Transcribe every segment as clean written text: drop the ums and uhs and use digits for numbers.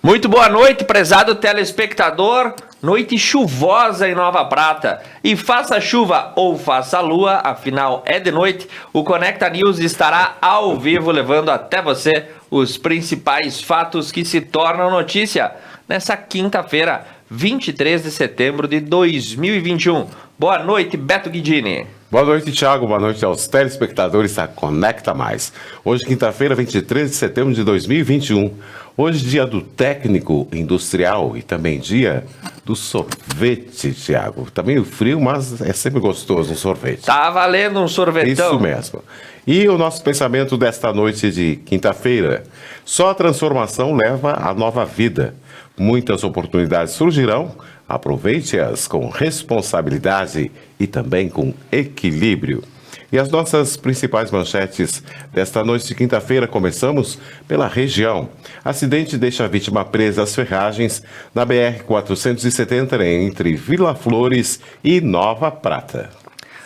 Muito boa noite, prezado telespectador. Noite chuvosa em Nova Prata. E faça chuva ou faça lua, afinal é de noite, o Conecta News estará ao vivo levando até você os principais fatos que se tornam notícia nessa quinta-feira, 23 de setembro de 2021. Boa noite, Beto Guidini. Boa noite, Thiago. Boa noite aos telespectadores da Conecta Mais. Hoje, quinta-feira, 23 de setembro de 2021. Hoje, dia do técnico industrial e também dia do sorvete, Thiago. Tá meio frio, mas é sempre gostoso um sorvete. Tá valendo um sorvetão. Isso mesmo. E o nosso pensamento desta noite de quinta-feira. Só a transformação leva a nova vida. Muitas oportunidades surgirão. Aproveite-as com responsabilidade e também com equilíbrio. E as nossas principais manchetes desta noite de quinta-feira, começamos pela região. Acidente deixa a vítima presa às ferragens na BR-470 entre Vila Flores e Nova Prata.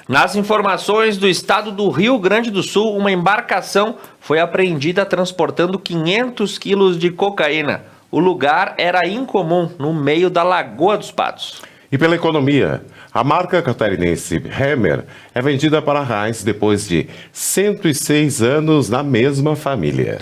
Nas informações do estado do Rio Grande do Sul, uma embarcação foi apreendida transportando 500 quilos de cocaína. O lugar era incomum, no meio da Lagoa dos Patos. E pela economia, a marca catarinense Hammer é vendida para a Heinz depois de 106 anos na mesma família.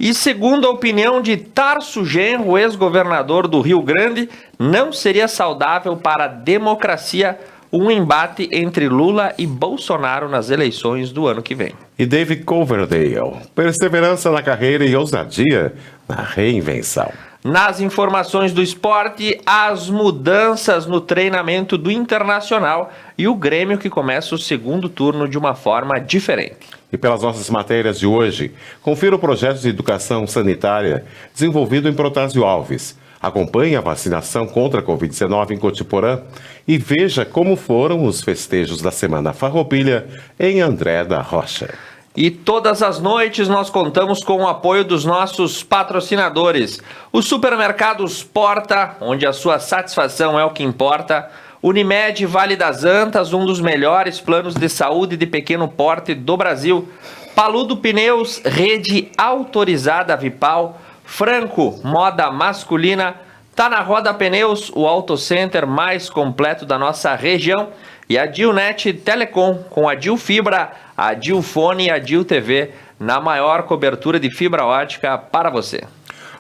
E segundo a opinião de Tarso Genro, ex-governador do Rio Grande, não seria saudável para a democracia um embate entre Lula e Bolsonaro nas eleições do ano que vem. E David Coverdale, perseverança na carreira e ousadia na reinvenção. Nas informações do esporte, as mudanças no treinamento do Internacional e o Grêmio que começa o segundo turno de uma forma diferente. E pelas nossas matérias de hoje, confira o projeto de educação sanitária desenvolvido em Protásio Alves. Acompanhe a vacinação contra a Covid-19 em Cotiporã e veja como foram os festejos da Semana Farroupilha em André da Rocha. E todas as noites nós contamos com o apoio dos nossos patrocinadores. Os supermercados Porta, onde a sua satisfação é o que importa. Unimed Vale das Antas, um dos melhores planos de saúde de pequeno porte do Brasil. Paludo Pneus, rede autorizada Vipal. Franco, moda masculina. Tá na Roda Pneus, o auto center mais completo da nossa região. E a Dilnet Telecom, com a Dil Fibra, a Dil Fone e a Dil TV, na maior cobertura de fibra ótica para você.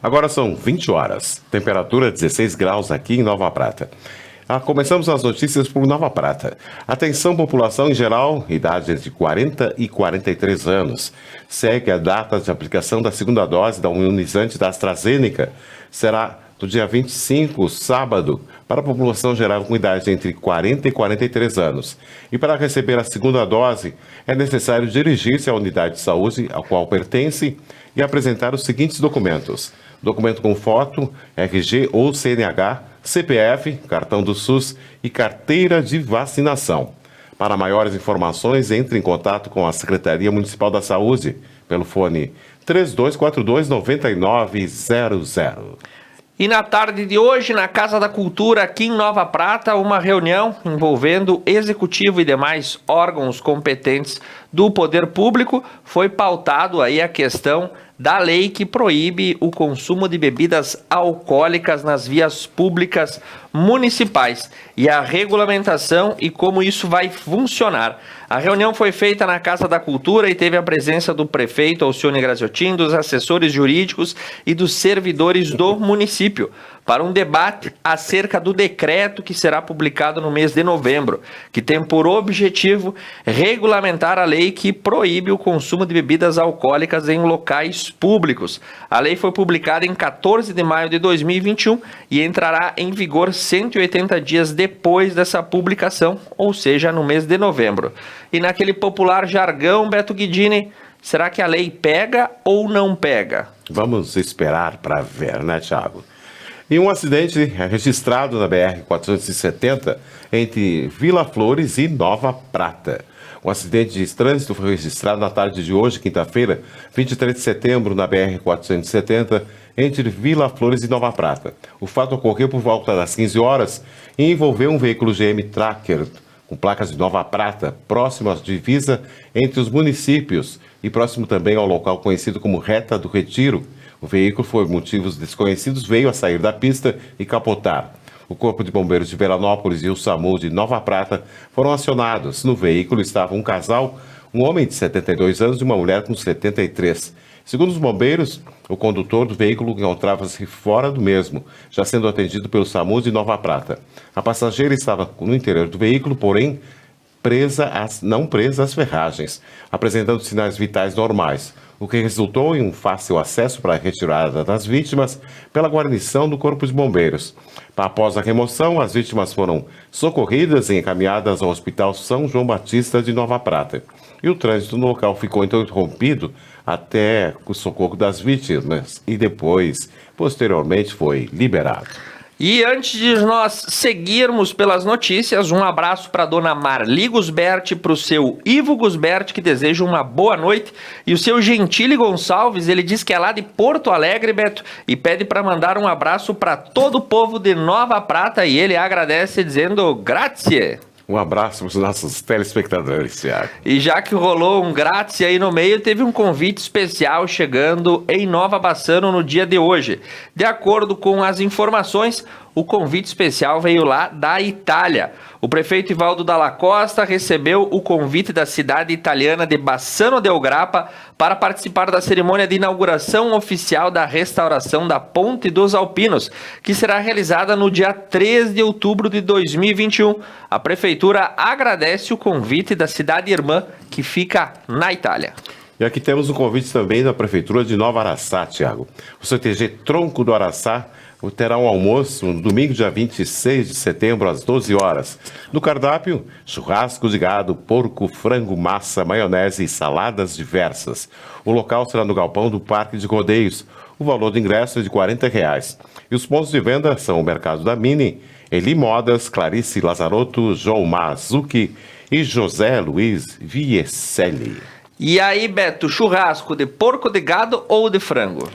Agora são 20 horas, temperatura 16 graus aqui em Nova Prata. Começamos as notícias por Nova Prata. Atenção, população em geral, idade entre 40 e 43 anos. Segue a data de aplicação da segunda dose da imunizante da AstraZeneca. Será do dia 25, sábado, para a população geral com idade entre 40 e 43 anos. E para receber a segunda dose, é necessário dirigir-se à unidade de saúde a qual pertence e apresentar os seguintes documentos. Documento com foto, RG ou CNH, CPF, cartão do SUS e carteira de vacinação. Para maiores informações, entre em contato com a Secretaria Municipal da Saúde pelo fone 3242-9900. E na tarde de hoje, na Casa da Cultura, aqui em Nova Prata, uma reunião envolvendo executivo e demais órgãos competentes do poder público, foi pautado aí a questão da lei que proíbe o consumo de bebidas alcoólicas nas vias públicas municipais e a regulamentação e como isso vai funcionar. A reunião foi feita na Casa da Cultura e teve a presença do prefeito Alcione Graziotin, dos assessores jurídicos e dos servidores do município, para um debate acerca do decreto que será publicado no mês de novembro, que tem por objetivo regulamentar a lei que proíbe o consumo de bebidas alcoólicas em locais públicos. A lei foi publicada em 14 de maio de 2021 e entrará em vigor 180 dias depois dessa publicação, ou seja, no mês de novembro. E naquele popular jargão, Beto Guidini, será que a lei pega ou não pega? Vamos esperar para ver, né, Thiago? E um acidente registrado na BR-470 entre Vila Flores e Nova Prata. Um acidente de trânsito foi registrado na tarde de hoje, quinta-feira, 23 de setembro, na BR-470, entre Vila Flores e Nova Prata. O fato ocorreu por volta das 15 horas e envolveu um veículo GM Tracker com placas de Nova Prata, próximo à divisa entre os municípios e próximo também ao local conhecido como Reta do Retiro, O veículo, por motivos desconhecidos, veio a sair da pista e capotar. O Corpo de Bombeiros de Veranópolis e o SAMU de Nova Prata foram acionados. No veículo estava um casal, um homem de 72 anos e uma mulher com 73. Segundo os bombeiros, o condutor do veículo encontrava-se fora do mesmo, já sendo atendido pelo SAMU de Nova Prata. A passageira estava no interior do veículo, porém não presa às ferragens, apresentando sinais vitais normais, o que resultou em um fácil acesso para a retirada das vítimas pela guarnição do Corpo de Bombeiros. Após a remoção, as vítimas foram socorridas e encaminhadas ao Hospital São João Batista de Nova Prata. E o trânsito no local ficou então interrompido até o socorro das vítimas e depois, posteriormente, foi liberado. E antes de nós seguirmos pelas notícias, um abraço para a dona Marli Gusberti, para o seu Ivo Gusberti, que deseja uma boa noite, e o seu Gentile Gonçalves, ele diz que é lá de Porto Alegre, Beto, e pede para mandar um abraço para todo o povo de Nova Prata, e ele agradece dizendo grazie. Um abraço para os nossos telespectadores, Thiago. E já que rolou um grátis aí no meio, teve um convite especial chegando em Nova Bassano no dia de hoje. De acordo com as informações, o convite especial veio lá da Itália. O prefeito Ivaldo Dalla Costa recebeu o convite da cidade italiana de Bassano del Grappa para participar da cerimônia de inauguração oficial da restauração da Ponte dos Alpinos, que será realizada no dia 3 de outubro de 2021. A prefeitura agradece o convite da cidade irmã, que fica na Itália. E aqui temos um convite também da Prefeitura de Nova Araçá, Thiago. O CTG Tronco do Araçá terá um almoço no domingo, dia 26 de setembro, às 12 horas. No cardápio, churrasco de gado, porco, frango, massa, maionese e saladas diversas. O local será no galpão do Parque de Rodeios. O valor do ingresso é de R$40. E os pontos de venda são o Mercado da Mini, Eli Modas, Clarice Lazarotto, João Mazucchi e José Luiz Vieselli. E aí, Beto, churrasco de porco, de gado ou de frango?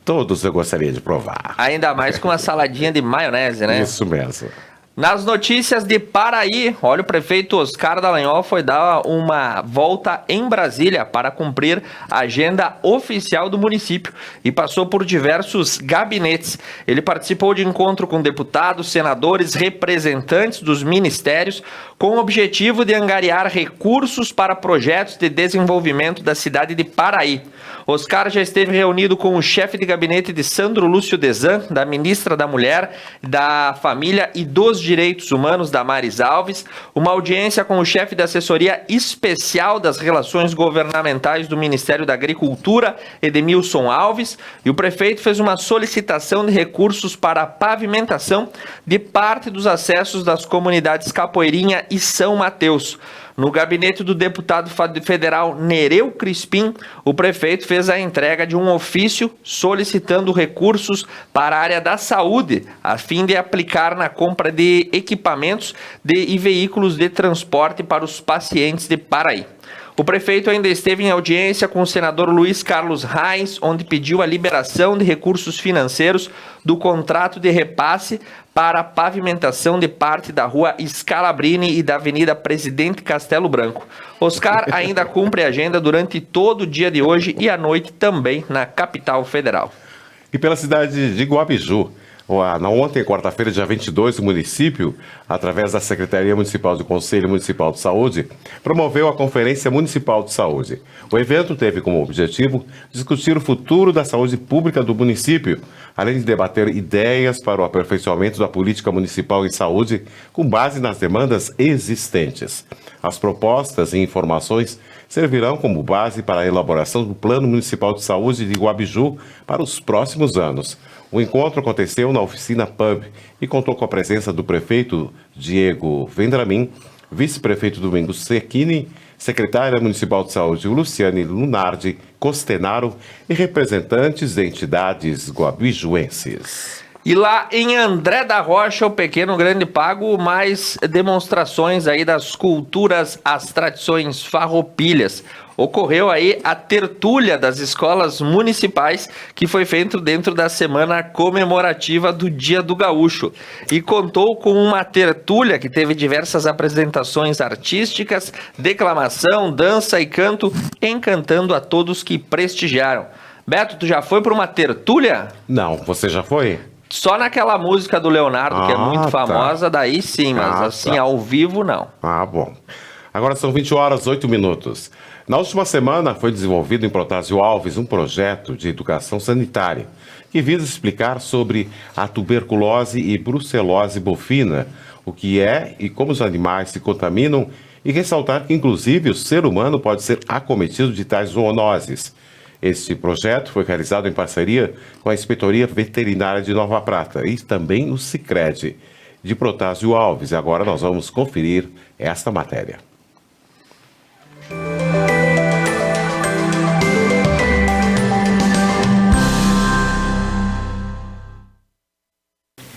Todos eu gostaria de provar. Ainda mais com uma saladinha de maionese, né? Isso mesmo. Nas notícias de Paraí, olha, o prefeito Oscar Dallagnol foi dar uma volta em Brasília para cumprir a agenda oficial do município e passou por diversos gabinetes. Ele participou de encontro com deputados, senadores, representantes dos ministérios, com o objetivo de angariar recursos para projetos de desenvolvimento da cidade de Paraí. Oscar já esteve reunido com o chefe de gabinete de Sandro Lúcio Desan, da ministra da Mulher, da Família e dos Direitos Humanos, Damares Alves, uma audiência com o chefe da assessoria especial das relações governamentais do Ministério da Agricultura, Edemilson Alves, e o prefeito fez uma solicitação de recursos para a pavimentação de parte dos acessos das comunidades Capoeirinha e São Mateus. No gabinete do deputado federal Nereu Crispim, o prefeito fez a entrega de um ofício solicitando recursos para a área da saúde, a fim de aplicar na compra de equipamentos e veículos de transporte para os pacientes de Paraí. O prefeito ainda esteve em audiência com o senador Luiz Carlos Reis, onde pediu a liberação de recursos financeiros do contrato de repasse para a pavimentação de parte da rua Scalabrini e da Avenida Presidente Castelo Branco. Oscar ainda cumpre a agenda durante todo o dia de hoje e à noite também na capital federal. E pela cidade de Guabiju, ontem, quarta-feira, dia 22, o município, através da Secretaria Municipal do Conselho Municipal de Saúde, promoveu a Conferência Municipal de Saúde. O evento teve como objetivo discutir o futuro da saúde pública do município, além de debater ideias para o aperfeiçoamento da política municipal em saúde com base nas demandas existentes. As propostas e informações servirão como base para a elaboração do Plano Municipal de Saúde de Guabiju para os próximos anos. O encontro aconteceu na oficina Pub e contou com a presença do prefeito Diego Vendramin, vice-prefeito Domingos Secchini, secretária municipal de saúde Luciane Lunardi Costenaro e representantes de entidades guabijuenses. E lá em André da Rocha, o Pequeno Grande Pago, mais demonstrações aí das culturas, as tradições farroupilhas. Ocorreu aí a tertúlia das escolas municipais, que foi feito dentro da semana comemorativa do Dia do Gaúcho. E contou com uma tertúlia que teve diversas apresentações artísticas, declamação, dança e canto, encantando a todos que prestigiaram. Beto, tu já foi para uma tertúlia? Não, você já foi? Só naquela música do Leonardo, que é muito Tá. famosa, daí sim, mas assim, tá. ao vivo, não. Bom. Agora são 20 horas, 8 minutos. Na última semana foi desenvolvido em Protásio Alves um projeto de educação sanitária que visa explicar sobre a tuberculose e brucelose bovina, o que é e como os animais se contaminam, e ressaltar que, inclusive, o ser humano pode ser acometido de tais zoonoses. Este projeto foi realizado em parceria com a Inspetoria Veterinária de Nova Prata e também o Sicredi de Protásio Alves. Agora nós vamos conferir esta matéria.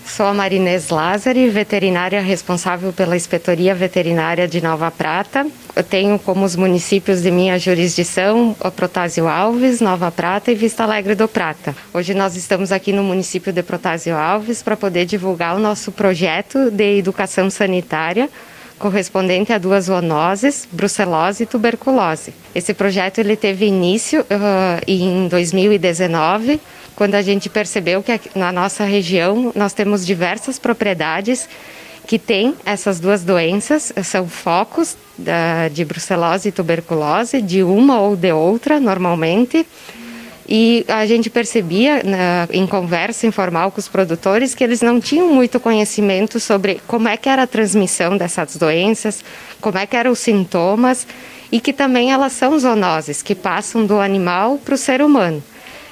Sou a Marinês Lázari, veterinária responsável pela Inspetoria Veterinária de Nova Prata. Eu tenho como os municípios de minha jurisdição o Protásio Alves, Nova Prata e Vista Alegre do Prata. Hoje nós estamos aqui no município de Protásio Alves para poder divulgar o nosso projeto de educação sanitária correspondente a duas zoonoses, brucelose e tuberculose. Esse projeto ele teve início em 2019, quando a gente percebeu que na nossa região nós temos diversas propriedades que têm essas duas doenças, são focos de brucelose e tuberculose, de uma ou de outra normalmente. E a gente percebia, em conversa informal com os produtores, que eles não tinham muito conhecimento sobre como é que era a transmissão dessas doenças, como é que eram os sintomas, e que também elas são zoonoses, que passam do animal para o ser humano.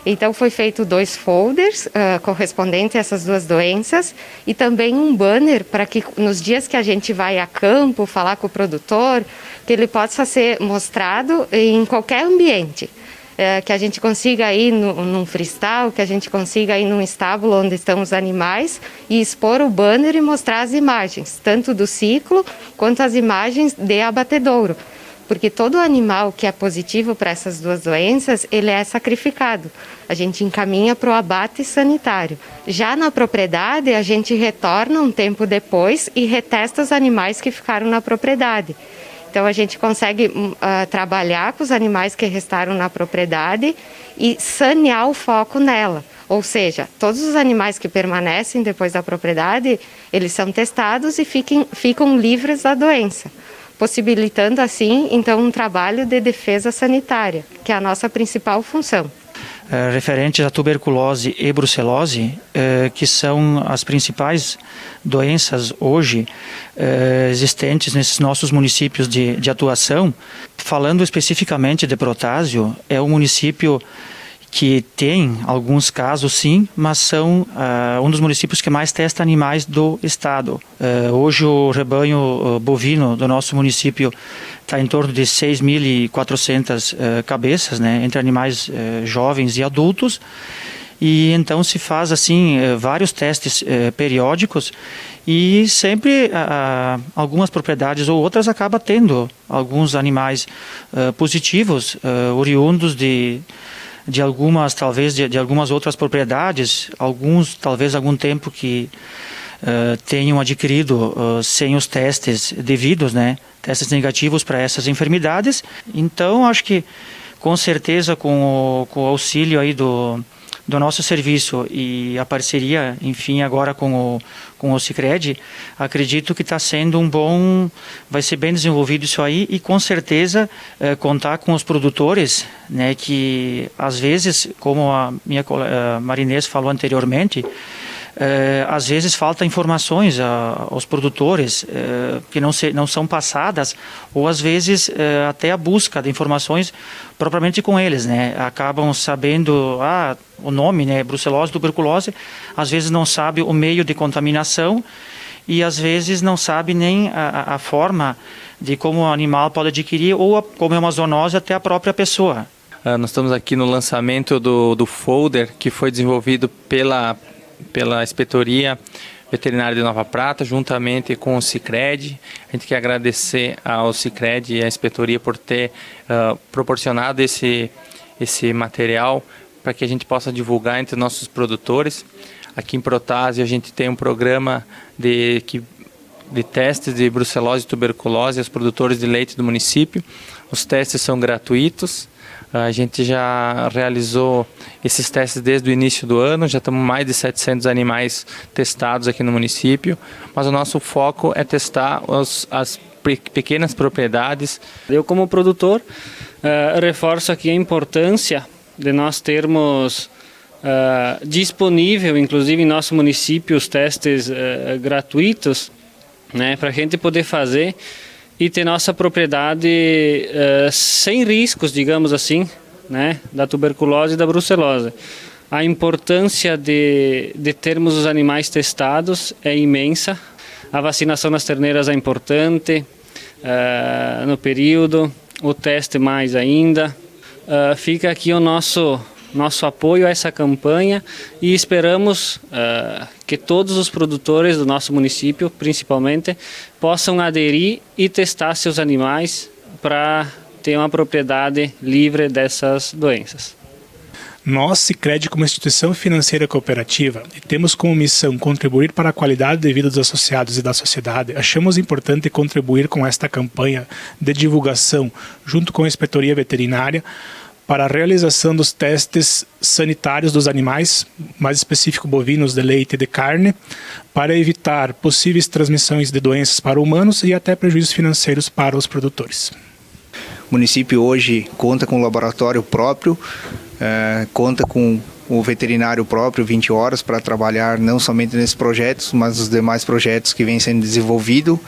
Então foi feito 2 folders correspondentes a essas duas doenças e também um banner para que nos dias que a gente vai a campo falar com o produtor, que ele possa ser mostrado em qualquer ambiente. Que a gente consiga ir num freestyle, que a gente consiga ir num estábulo onde estão os animais e expor o banner e mostrar as imagens, tanto do ciclo quanto as imagens de abatedouro. Porque todo animal que é positivo para essas duas doenças, ele é sacrificado. A gente encaminha para o abate sanitário. Já na propriedade, a gente retorna um tempo depois e retesta os animais que ficaram na propriedade. Então, a gente consegue trabalhar com os animais que restaram na propriedade e sanear o foco nela. Ou seja, todos os animais que permanecem depois da propriedade, eles são testados e ficam livres da doença, possibilitando assim, então, um trabalho de defesa sanitária, que é a nossa principal função. Referentes à tuberculose e brucelose, que são as principais doenças hoje existentes nesses nossos municípios de atuação. Falando especificamente de Protásio, é um município que tem alguns casos sim, mas são um dos municípios que mais testa animais do estado. Hoje o rebanho bovino do nosso município está em torno de 6.400 cabeças, né, entre animais jovens e adultos, e então se faz assim vários testes periódicos e sempre algumas propriedades ou outras acabam tendo alguns animais positivos, oriundos de algumas, talvez, de algumas outras propriedades, alguns, talvez, algum tempo que tenham adquirido sem os testes devidos, né? Testes negativos para essas enfermidades. Então, acho que, com certeza, com o auxílio aí do nosso serviço e a parceria, enfim, agora com o Sicredi, acredito que está sendo vai ser bem desenvolvido isso aí e com certeza contar com os produtores, né, que às vezes, como a minha Marinês falou anteriormente, às vezes falta informações aos produtores que não são passadas, ou às vezes até a busca de informações propriamente com eles, né? Acabam sabendo o nome, né, brucelose, tuberculose, às vezes não sabe o meio de contaminação e às vezes não sabe nem a forma de como o animal pode adquirir ou como é uma zoonose até a própria pessoa. Nós estamos aqui no lançamento do folder que foi desenvolvido pela Inspetoria Veterinária de Nova Prata, juntamente com o Sicredi. A gente quer agradecer ao Sicredi e à Inspetoria por ter proporcionado esse material para que a gente possa divulgar entre nossos produtores. Aqui em Protásio a gente tem um programa de testes de brucelose e tuberculose aos produtores de leite do município. Os testes são gratuitos. A gente já realizou esses testes desde o início do ano, já estamos mais de 700 animais testados aqui no município, mas o nosso foco é testar as pequenas propriedades. Eu, como produtor, reforço aqui a importância de nós termos disponível, inclusive em nosso município, os testes gratuitos, né, para a gente poder fazer e ter nossa propriedade sem riscos, digamos assim, né, da tuberculose e da brucelose. A importância de termos os animais testados é imensa. A vacinação nas terneiras é importante no período, o teste mais ainda. Fica aqui o nosso apoio a essa campanha e esperamos que todos os produtores do nosso município, principalmente, possam aderir e testar seus animais para ter uma propriedade livre dessas doenças. Nós, Sicredi, como instituição financeira cooperativa, e temos como missão contribuir para a qualidade de vida dos associados e da sociedade, achamos importante contribuir com esta campanha de divulgação, junto com a Inspetoria Veterinária, para a realização dos testes sanitários dos animais, mais específico bovinos de leite e de carne, para evitar possíveis transmissões de doenças para humanos e até prejuízos financeiros para os produtores. O município hoje conta com um laboratório próprio, conta com o veterinário próprio, 20 horas, para trabalhar não somente nesses projetos, mas nos demais projetos que vêm sendo desenvolvidos.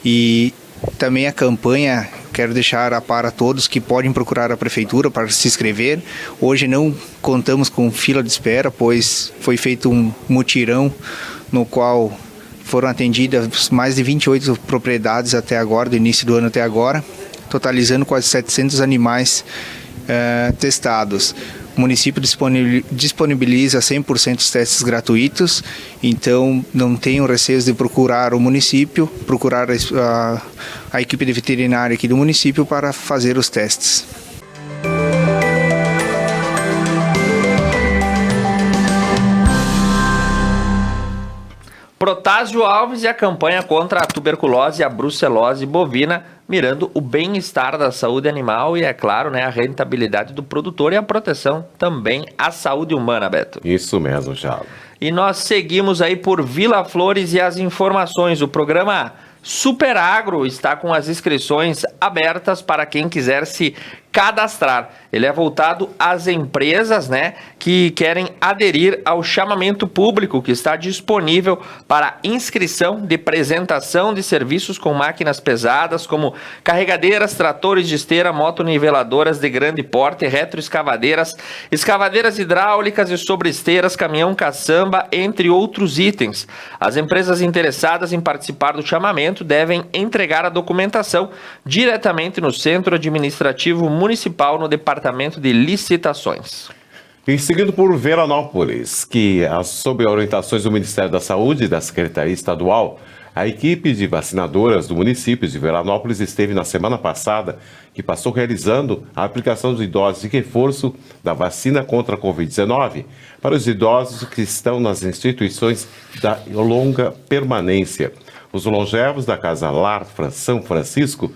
E também a campanha, quero deixar a par a todos que podem procurar a prefeitura para se inscrever. Hoje não contamos com fila de espera, pois foi feito um mutirão no qual foram atendidas mais de 28 propriedades até agora, do início do ano até agora, totalizando quase 700 animais testados. O município disponibiliza 100% dos testes gratuitos, então não tenham receios de procurar o município, procurar a equipe de veterinária aqui do município para fazer os testes. Protásio Alves e a campanha contra a tuberculose e a brucelose bovina, mirando o bem-estar da saúde animal e, é claro, né, a rentabilidade do produtor e a proteção também à saúde humana, Beto. Isso mesmo, Thiago. E nós seguimos aí por Vila Flores e as informações. O programa Super Agro está com as inscrições abertas para quem quiser se cadastrar. Ele é voltado às empresas, né, que querem aderir ao chamamento público que está disponível para inscrição de apresentação de serviços com máquinas pesadas, como carregadeiras, tratores de esteira, motoniveladoras de grande porte, retroescavadeiras, escavadeiras hidráulicas e sobreesteiras, caminhão caçamba, entre outros itens. As empresas interessadas em participar do chamamento devem entregar a documentação diretamente no Centro Administrativo Municipal, no Departamento de Licitações. E seguindo por Veranópolis, que, sob orientações do Ministério da Saúde e da Secretaria Estadual, a equipe de vacinadoras do município de Veranópolis esteve na semana passada, que passou realizando a aplicação de doses de reforço da vacina contra a Covid-19 para os idosos que estão nas instituições da longa permanência. Os longevos da Casa Lar São Francisco,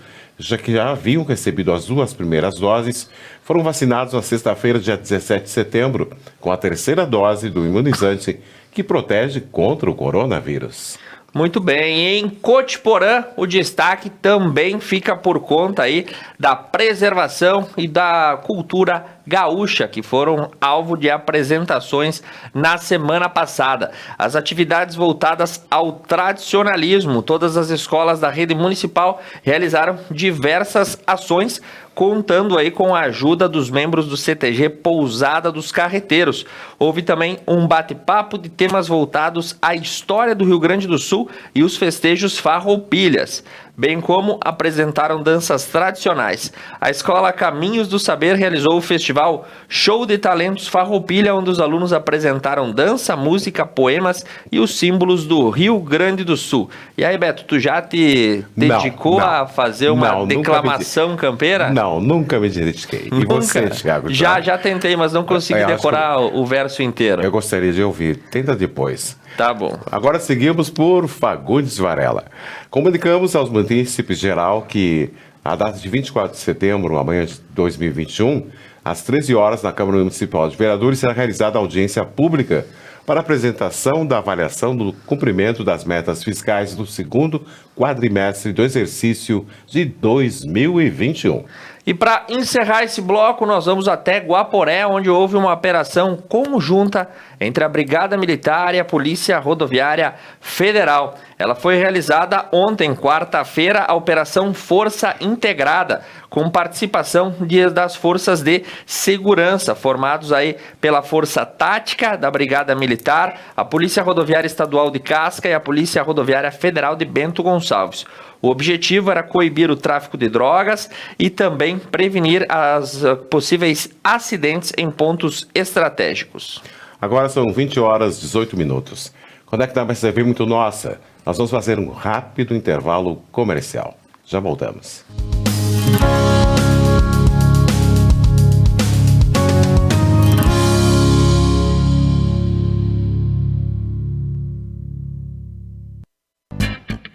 que já haviam recebido as 2 primeiras doses, foram vacinados na sexta-feira, dia 17 de setembro, com a 3ª dose do imunizante que protege contra o coronavírus. Muito bem, em Cotiporã, o destaque também fica por conta aí da preservação e da cultura gaúcha, que foram alvo de apresentações na semana passada. As atividades voltadas ao tradicionalismo, todas as escolas da rede municipal realizaram diversas ações, contando aí com a ajuda dos membros do CTG Pousada dos Carreteiros. Houve também um bate-papo de temas voltados à história do Rio Grande do Sul e os festejos farroupilhas, bem como apresentaram danças tradicionais. A Escola Caminhos do Saber realizou o festival Show de Talentos Farroupilha, onde os alunos apresentaram dança, música, poemas e os símbolos do Rio Grande do Sul. E aí, Beto, tu já te dedicou a fazer uma declamação campeira? Não, nunca me dediquei. E você, Thiago? Já tentei, mas não consegui decorar o verso inteiro. Eu gostaria de ouvir. Tenta depois. Tá bom. Agora seguimos por Fagundes Varela. Comunicamos aos munícipes geral que a data de 24 de setembro, amanhã de 2021, Às 13 horas, na Câmara Municipal de Vereadores, será realizada a audiência pública para apresentação da avaliação do cumprimento das metas fiscais do segundo quadrimestre do exercício de 2021. E para encerrar esse bloco, nós vamos até Guaporé, onde houve uma operação conjunta entre a Brigada Militar e a Polícia Rodoviária Federal. Ela foi realizada ontem, quarta-feira, a Operação Força Integrada, com participação das forças de segurança, formados aí pela Força Tática da Brigada Militar, a Polícia Rodoviária Estadual de Casca e a Polícia Rodoviária Federal de Bento Gonçalves. O objetivo era coibir o tráfico de drogas e também prevenir as possíveis acidentes em pontos estratégicos. Agora são 20 horas e 18 minutos. Conecta Mais TV muito nossa. Nós vamos fazer um rápido intervalo comercial. Já voltamos.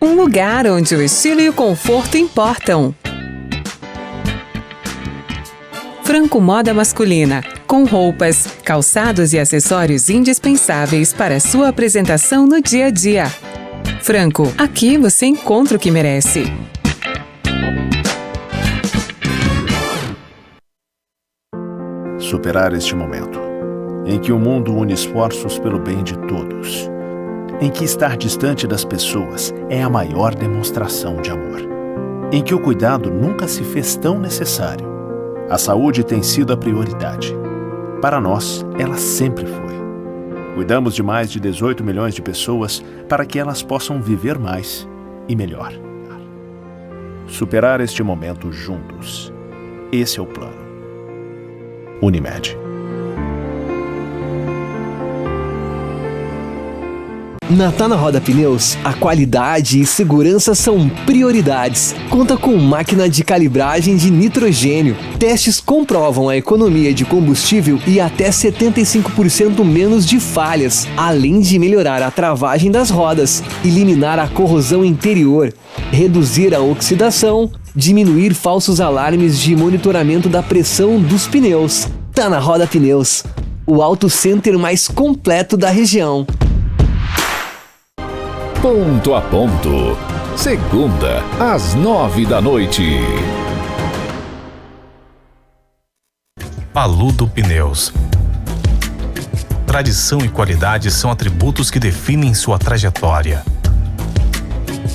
Um lugar onde o estilo e o conforto importam. Franco Moda Masculina, com roupas, calçados e acessórios indispensáveis para sua apresentação no dia a dia. Franco, aqui você encontra o que merece. Superar este momento, em que o mundo une esforços pelo bem de todos, em que estar distante das pessoas é a maior demonstração de amor, em que o cuidado nunca se fez tão necessário. A saúde tem sido a prioridade. Para nós, ela sempre foi. Cuidamos de mais de 18 milhões de pessoas para que elas possam viver mais e melhor. Superar este momento juntos. Esse é o plano. Unimed. Na Tá Na Roda Pneus, a qualidade e segurança são prioridades. Conta com máquina de calibragem de nitrogênio. Testes comprovam a economia de combustível e até 75% menos de falhas, além de melhorar a travagem das rodas, eliminar a corrosão interior, reduzir a oxidação, diminuir falsos alarmes de monitoramento da pressão dos pneus. Tá Na Roda Pneus, o auto center mais completo da região. Ponto a Ponto. Segunda, às 9h. Paludo Pneus. Tradição e qualidade são atributos que definem sua trajetória.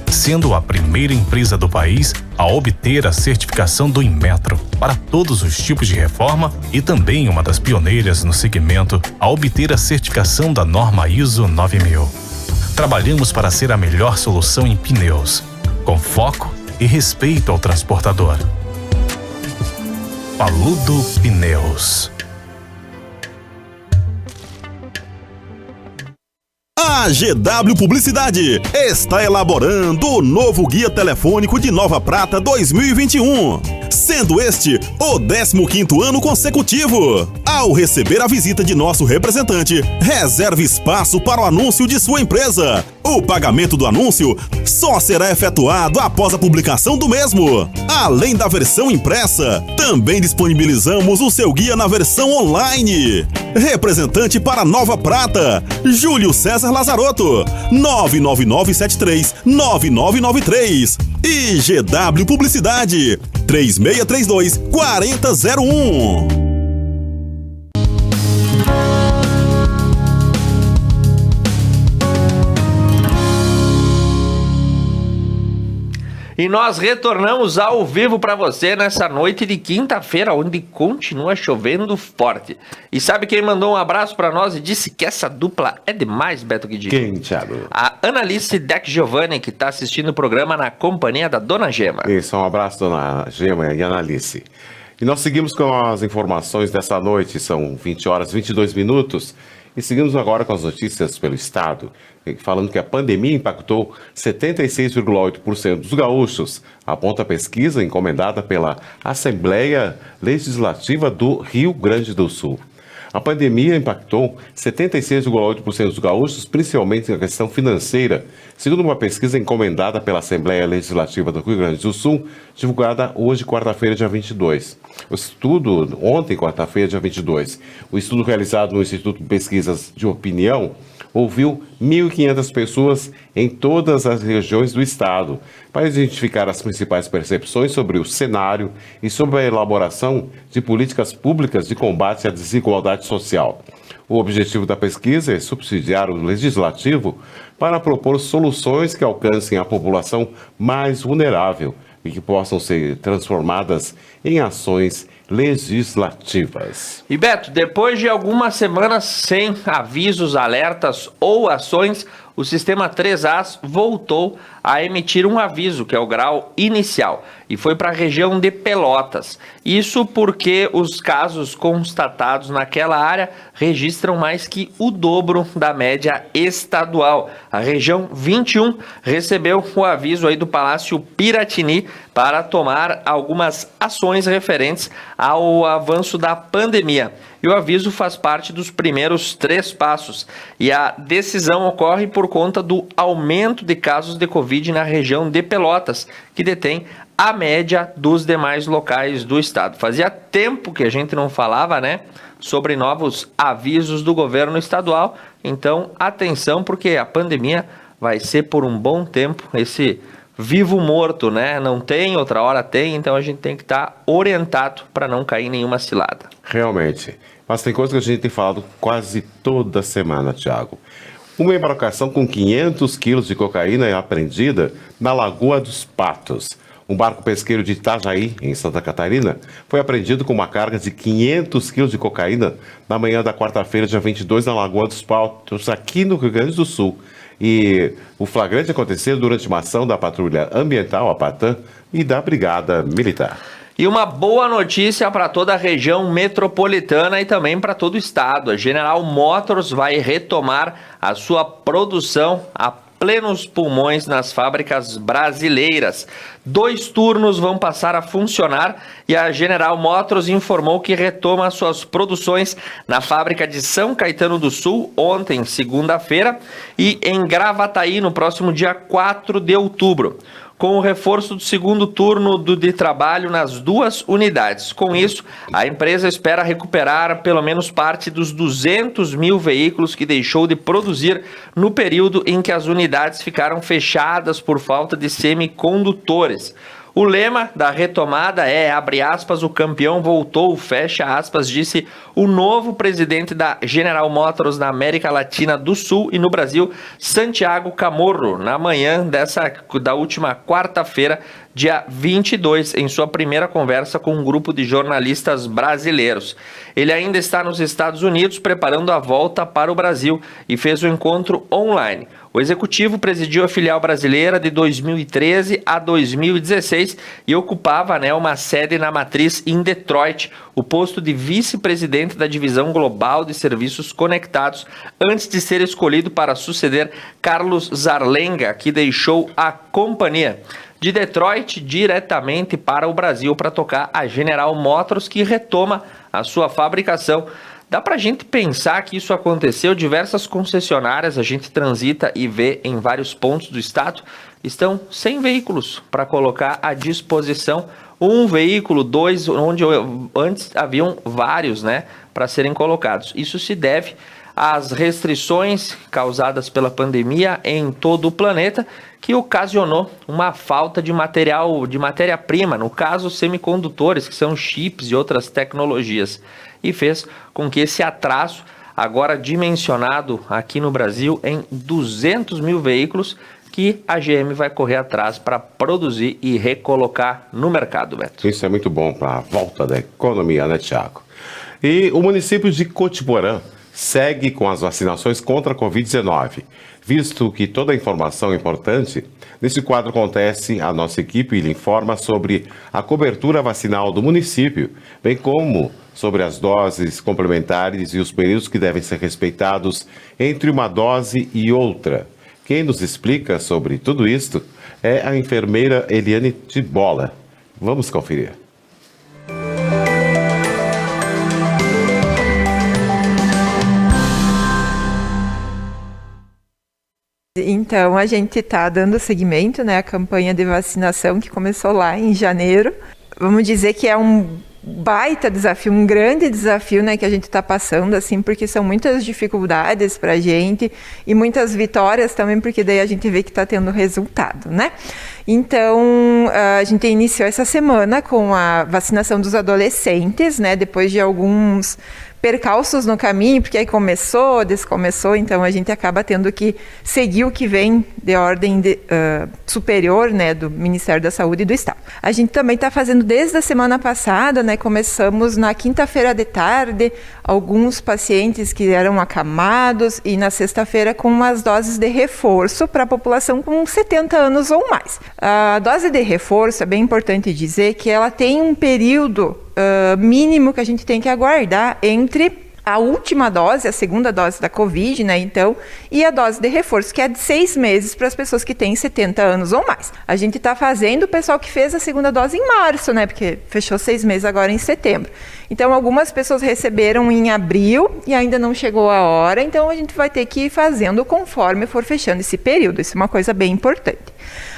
Sendo a primeira empresa do país a obter a certificação do Inmetro para todos os tipos de reforma e também uma das pioneiras no segmento a obter a certificação da norma ISO 9000. Trabalhamos para ser a melhor solução em pneus, com foco e respeito ao transportador. Paludo Pneus. A GW Publicidade está elaborando o novo Guia Telefônico de Nova Prata 2021, sendo este o 15º ano consecutivo. Ao receber a visita de nosso representante, reserve espaço para o anúncio de sua empresa. O pagamento do anúncio só será efetuado após a publicação do mesmo. Além da versão impressa, também disponibilizamos o seu guia na versão online. Representante para Nova Prata, Júlio César Lazarotto, 99973-9993. E GW Publicidade, 3632-4001. E nós retornamos ao vivo para você nessa noite de quinta-feira, onde continua chovendo forte. E sabe quem mandou um abraço para nós e disse que essa dupla é demais, Beto Guidi? Quem, Thiago? A Analice Deck Giovanni, que está assistindo o programa na companhia da Dona Gema. Isso, um abraço, Dona Gema e Analice. E nós seguimos com as informações dessa noite, são 20 horas e 22 minutos. E seguimos agora com as notícias pelo Estado, falando que a pandemia impactou 76,8% dos gaúchos, aponta a pesquisa encomendada pela Assembleia Legislativa do Rio Grande do Sul. A pandemia impactou 76,8% dos gaúchos, principalmente na questão financeira, segundo uma pesquisa encomendada pela Assembleia Legislativa do Rio Grande do Sul, divulgada hoje, quarta-feira, dia 22. O estudo, ontem, quarta-feira, dia 22, o estudo realizado no Instituto de Pesquisas de Opinião, ouviu 1.500 pessoas em todas as regiões do estado para identificar as principais percepções sobre o cenário e sobre a elaboração de políticas públicas de combate à desigualdade social. O objetivo da pesquisa é subsidiar o legislativo para propor soluções que alcancem a população mais vulnerável e que possam ser transformadas em ações legislativas. E Beto, depois de algumas semanas sem avisos, alertas ou ações, o sistema 3As voltou a emitir um aviso, que é o grau inicial, e foi para a região de Pelotas. Isso porque os casos constatados naquela área registram mais que o dobro da média estadual. A região 21 recebeu o aviso aí do Palácio Piratini para tomar algumas ações referentes ao avanço da pandemia. E o aviso faz parte dos primeiros 3 passos. E a decisão ocorre por conta do aumento de casos de Covid na região de Pelotas, que detém a média dos demais locais do estado. Fazia tempo que a gente não falava, né, sobre novos avisos do governo estadual. Então, atenção, porque a pandemia vai ser por um bom tempo esse vivo morto, né? Não tem, outra hora tem, então a gente tem que estar orientado para não cair em nenhuma cilada. Realmente. Mas tem coisa que a gente tem falado quase toda semana, Thiago. Uma embarcação com 500 quilos de cocaína é apreendida na Lagoa dos Patos. Um barco pesqueiro de Itajaí, em Santa Catarina, foi apreendido com uma carga de 500 quilos de cocaína na manhã da quarta-feira, dia 22, na Lagoa dos Patos, aqui no Rio Grande do Sul. E o flagrante aconteceu durante uma ação da Patrulha Ambiental, a PATAM, e da Brigada Militar. E uma boa notícia para toda a região metropolitana e também para todo o estado. A General Motors vai retomar a sua produção a plenos pulmões nas fábricas brasileiras. 2 turnos vão passar a funcionar e a General Motors informou que retoma suas produções na fábrica de São Caetano do Sul ontem, segunda-feira, e em Gravataí no próximo dia 4 de outubro. Com o reforço do segundo turno de trabalho nas 2 unidades. Com isso, a empresa espera recuperar pelo menos parte dos 200 mil veículos que deixou de produzir no período em que as unidades ficaram fechadas por falta de semicondutores. O lema da retomada é, abre aspas, o campeão voltou, fecha aspas, disse o novo presidente da General Motors na América Latina do Sul e no Brasil, Santiago Camorro, na manhã da última quarta-feira, dia 22, em sua primeira conversa com um grupo de jornalistas brasileiros. Ele ainda está nos Estados Unidos preparando a volta para o Brasil e fez o encontro online. O executivo presidiu a filial brasileira de 2013 a 2016 e ocupava, uma sede na matriz em Detroit, o posto de vice-presidente da divisão global de serviços conectados, antes de ser escolhido para suceder Carlos Zarlenga, que deixou a companhia. De Detroit, diretamente para o Brasil, para tocar a General Motors, que retoma a sua fabricação. Dá para a gente pensar que isso aconteceu, diversas concessionárias, a gente transita e vê em vários pontos do estado, estão sem veículos para colocar à disposição. 1 veículo, 2, onde antes haviam vários, para serem colocados. Isso se deve às restrições causadas pela pandemia em todo o planeta, que ocasionou uma falta de matéria-prima, no caso semicondutores, que são chips e outras tecnologias, e fez com que esse atraso, agora dimensionado aqui no Brasil em 200 mil veículos, que a GM vai correr atrás para produzir e recolocar no mercado, Beto. Isso é muito bom para a volta da economia, né, Thiago? E o município de Cotiporã segue com as vacinações contra a Covid-19. Visto que toda a informação é importante, nesse quadro acontece a nossa equipe lhe informa sobre a cobertura vacinal do município, bem como sobre as doses complementares e os períodos que devem ser respeitados entre uma dose e outra. Quem nos explica sobre tudo isto é a enfermeira Eliane de Bola. Vamos conferir. Então, a gente está dando seguimento, né, à campanha de vacinação que começou lá em janeiro. Vamos dizer que é um baita desafio, um grande desafio, né, que a gente está passando, assim, porque são muitas dificuldades para a gente e muitas vitórias também, porque daí a gente vê que está tendo resultado, né? Então, a gente iniciou essa semana com a vacinação dos adolescentes, né, depois de alguns percalços no caminho, porque aí começou, descomeçou, então a gente acaba tendo que seguir o que vem de ordem superior, né, do Ministério da Saúde e do Estado. A gente também está fazendo desde a semana passada, né, começamos na quinta-feira de tarde, alguns pacientes que eram acamados, e na sexta-feira com umas doses de reforço para a população com 70 anos ou mais. A dose de reforço, é bem importante dizer que ela tem um período mínimo que a gente tem que aguardar entre a última dose, a segunda dose da Covid, né, então, e a dose de reforço, que é de 6 meses para as pessoas que têm 70 anos ou mais. A gente está fazendo o pessoal que fez a segunda dose em março, né, porque fechou 6 meses agora em setembro. Então, algumas pessoas receberam em abril e ainda não chegou a hora, então a gente vai ter que ir fazendo conforme for fechando esse período. Isso é uma coisa bem importante.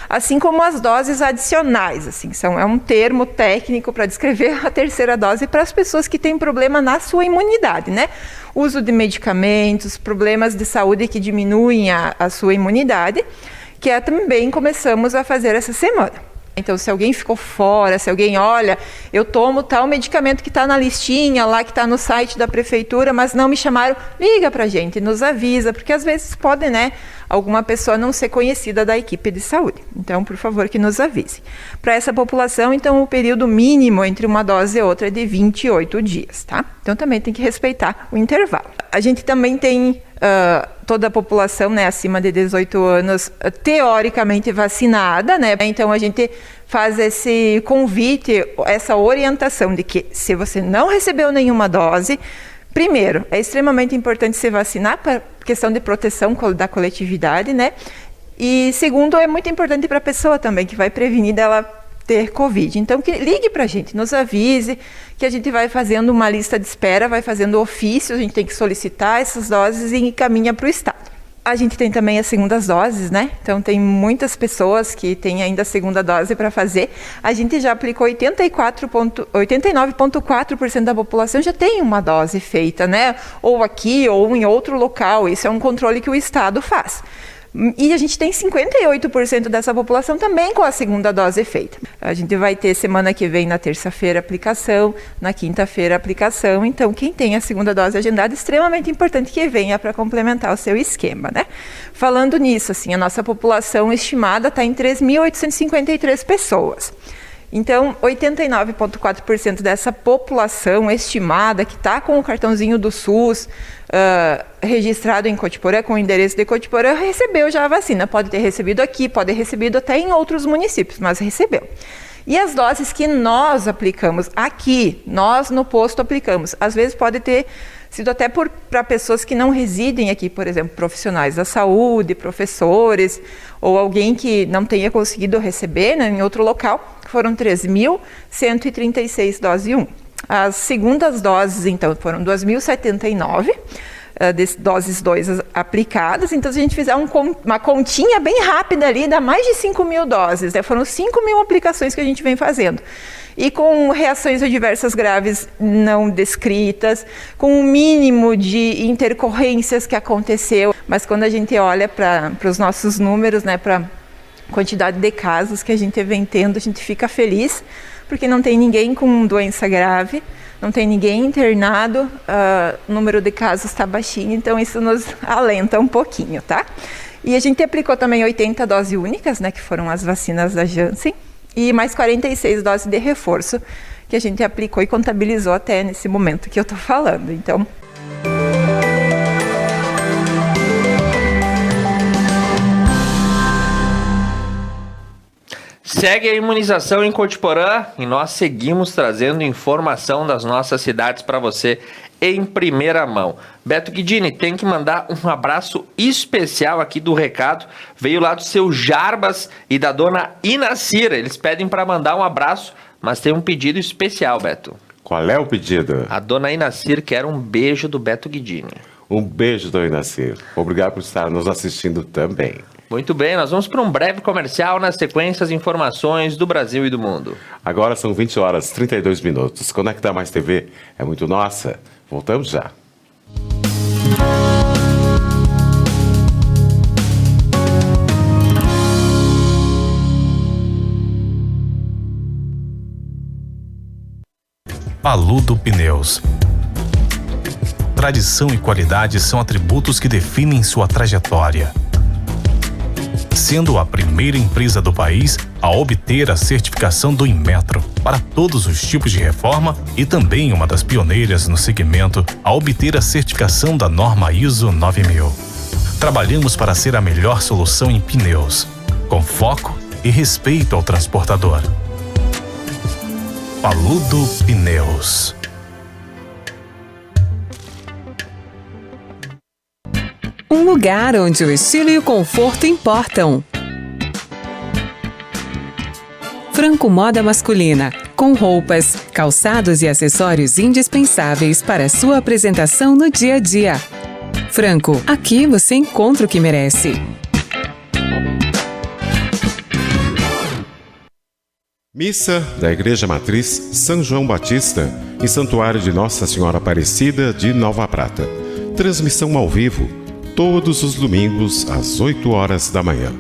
Assim como as doses adicionais, assim, é um termo técnico para descrever a terceira dose para as pessoas que têm problema na sua imunidade, né? Uso de medicamentos, problemas de saúde que diminuem a sua imunidade, que também começamos a fazer essa semana. Então, se alguém ficou fora, se alguém, olha, eu tomo tal medicamento que está na listinha lá, que está no site da prefeitura, mas não me chamaram, liga para a gente, nos avisa, porque às vezes pode, né, alguma pessoa não ser conhecida da equipe de saúde. Então, por favor, que nos avise. Para essa população, então, o período mínimo entre uma dose e outra é de 28 dias, tá? Então, também tem que respeitar o intervalo. A gente também tem toda a população, né, acima de 18 anos, teoricamente vacinada, né? Então, a gente faz esse convite, essa orientação de que se você não recebeu nenhuma dose, primeiro, é extremamente importante se vacinar para questão de proteção da coletividade, né? E segundo, é muito importante para a pessoa também, que vai prevenir dela ter Covid. Então, que ligue para a gente, nos avise, que a gente vai fazendo uma lista de espera, vai fazendo ofício, a gente tem que solicitar essas doses e encaminha para o Estado. A gente tem também as segundas doses, né? Então, tem muitas pessoas que têm ainda a segunda dose para fazer. A gente já aplicou 89,4% da população já tem uma dose feita, né? Ou aqui, ou em outro local. Isso é um controle que o Estado faz. E a gente tem 58% dessa população também com a segunda dose feita. A gente vai ter semana que vem, na terça-feira, aplicação, na quinta-feira, aplicação. Então, quem tem a segunda dose agendada, é extremamente importante que venha para complementar o seu esquema, né? Falando nisso, assim, a nossa população estimada está em 3.853 pessoas. Então, 89,4% dessa população estimada que está com o cartãozinho do SUS registrado em Cotiporã, com o endereço de Cotiporã, recebeu já a vacina. Pode ter recebido aqui, pode ter recebido até em outros municípios, mas recebeu. E as doses que nós aplicamos aqui, nós no posto aplicamos, às vezes pode ter sido até para pessoas que não residem aqui, por exemplo, profissionais da saúde, professores, ou alguém que não tenha conseguido receber, né, em outro local. Foram 3.136 dose 1. As segundas doses, então, foram 2.079 doses 2 aplicadas. Então, se a gente fizer uma continha bem rápida ali, dá mais de 5.000 doses. Né? Foram 5.000 aplicações que a gente vem fazendo. E com reações adversas graves não descritas, com um mínimo de intercorrências que aconteceu. Mas quando a gente olha para os nossos números, né, para a quantidade de casos que a gente vem tendo, a gente fica feliz, porque não tem ninguém com doença grave, não tem ninguém internado, o número de casos está baixinho, então isso nos alenta um pouquinho, tá? E a gente aplicou também 80 doses únicas, né, que foram as vacinas da Janssen, e mais 46 doses de reforço, que a gente aplicou e contabilizou até nesse momento que eu estou falando, então... Segue a imunização em Cotiporã e nós seguimos trazendo informação das nossas cidades para você em primeira mão. Beto Guidini, tem que mandar um abraço especial aqui do recado. Veio lá do seu Jarbas e da dona Inacira. Eles pedem para mandar um abraço, mas tem um pedido especial, Beto. Qual é o pedido? A dona Inacira quer um beijo do Beto Guidini. Um beijo, Dona Inácio. Obrigado por estar nos assistindo também. Muito bem, nós vamos para um breve comercial, na sequência as informações do Brasil e do mundo. Agora são 20 horas e 32 minutos. Conecta Mais TV é muito nossa. Voltamos já. Paludo Pneus. Tradição e qualidade são atributos que definem sua trajetória. Sendo a primeira empresa do país a obter a certificação do Inmetro para todos os tipos de reforma e também uma das pioneiras no segmento a obter a certificação da norma ISO 9000. Trabalhamos para ser a melhor solução em pneus, com foco e respeito ao transportador. Paludo Pneus. Um lugar onde o estilo e o conforto importam. Franco Moda Masculina, com roupas, calçados e acessórios indispensáveis para sua apresentação no dia a dia. Franco, aqui você encontra o que merece. Missa da Igreja Matriz São João Batista, em Santuário de Nossa Senhora Aparecida de Nova Prata. Transmissão ao vivo, todos os domingos às 8 horas da manhã.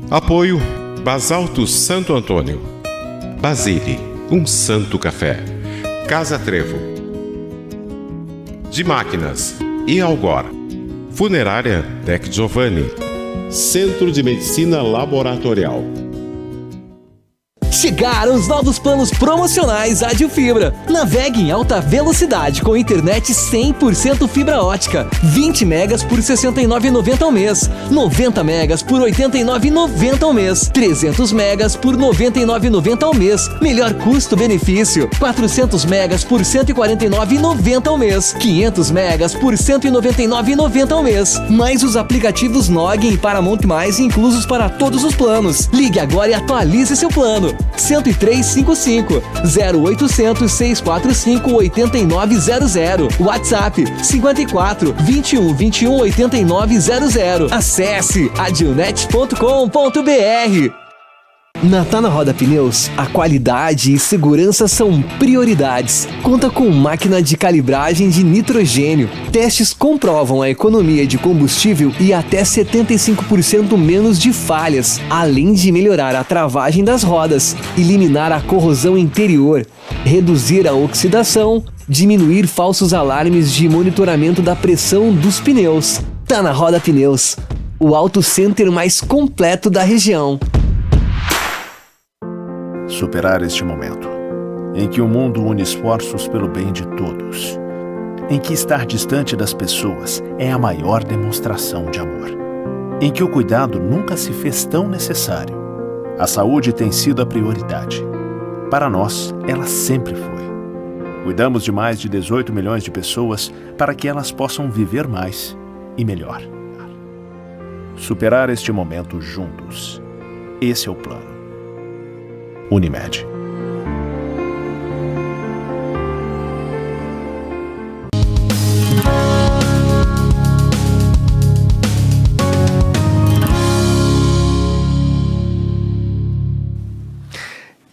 Apoio Basalto Santo Antônio, Basile, um santo café, Casa Trevo, de Máquinas e Algor, Funerária Tec Giovanni, Centro de Medicina Laboratorial. Chegaram os novos planos promocionais Adilfibra. Navegue em alta velocidade com internet 100% fibra ótica. 20 megas por R$ 69,90 ao mês. 90 megas por R$ 89,90 ao mês. 300 megas por R$ 99,90 ao mês. Melhor custo-benefício. 400 megas por R$ 149,90 ao mês. 500 megas por R$ 199,90 ao mês. Mais os aplicativos Noggin e Paramount+, inclusos para todos os planos. Ligue agora e atualize seu plano. 10355 0800 645 8900. WhatsApp 54 21 21 8900. Acesse adilnet.com.br. Na Tá Na Roda Pneus, a qualidade e segurança são prioridades. Conta com máquina de calibragem de nitrogênio. Testes comprovam a economia de combustível e até 75% menos de falhas, além de melhorar a travagem das rodas, eliminar a corrosão interior, reduzir a oxidação, diminuir falsos alarmes de monitoramento da pressão dos pneus. Tá Na Roda Pneus, o auto center mais completo da região. Superar este momento, em que o mundo une esforços pelo bem de todos, em que estar distante das pessoas é a maior demonstração de amor, em que o cuidado nunca se fez tão necessário. A saúde tem sido a prioridade. Para nós, ela sempre foi. Cuidamos de mais de 18 milhões de pessoas para que elas possam viver mais e melhor. Superar este momento juntos. Esse é o plano. Unimed.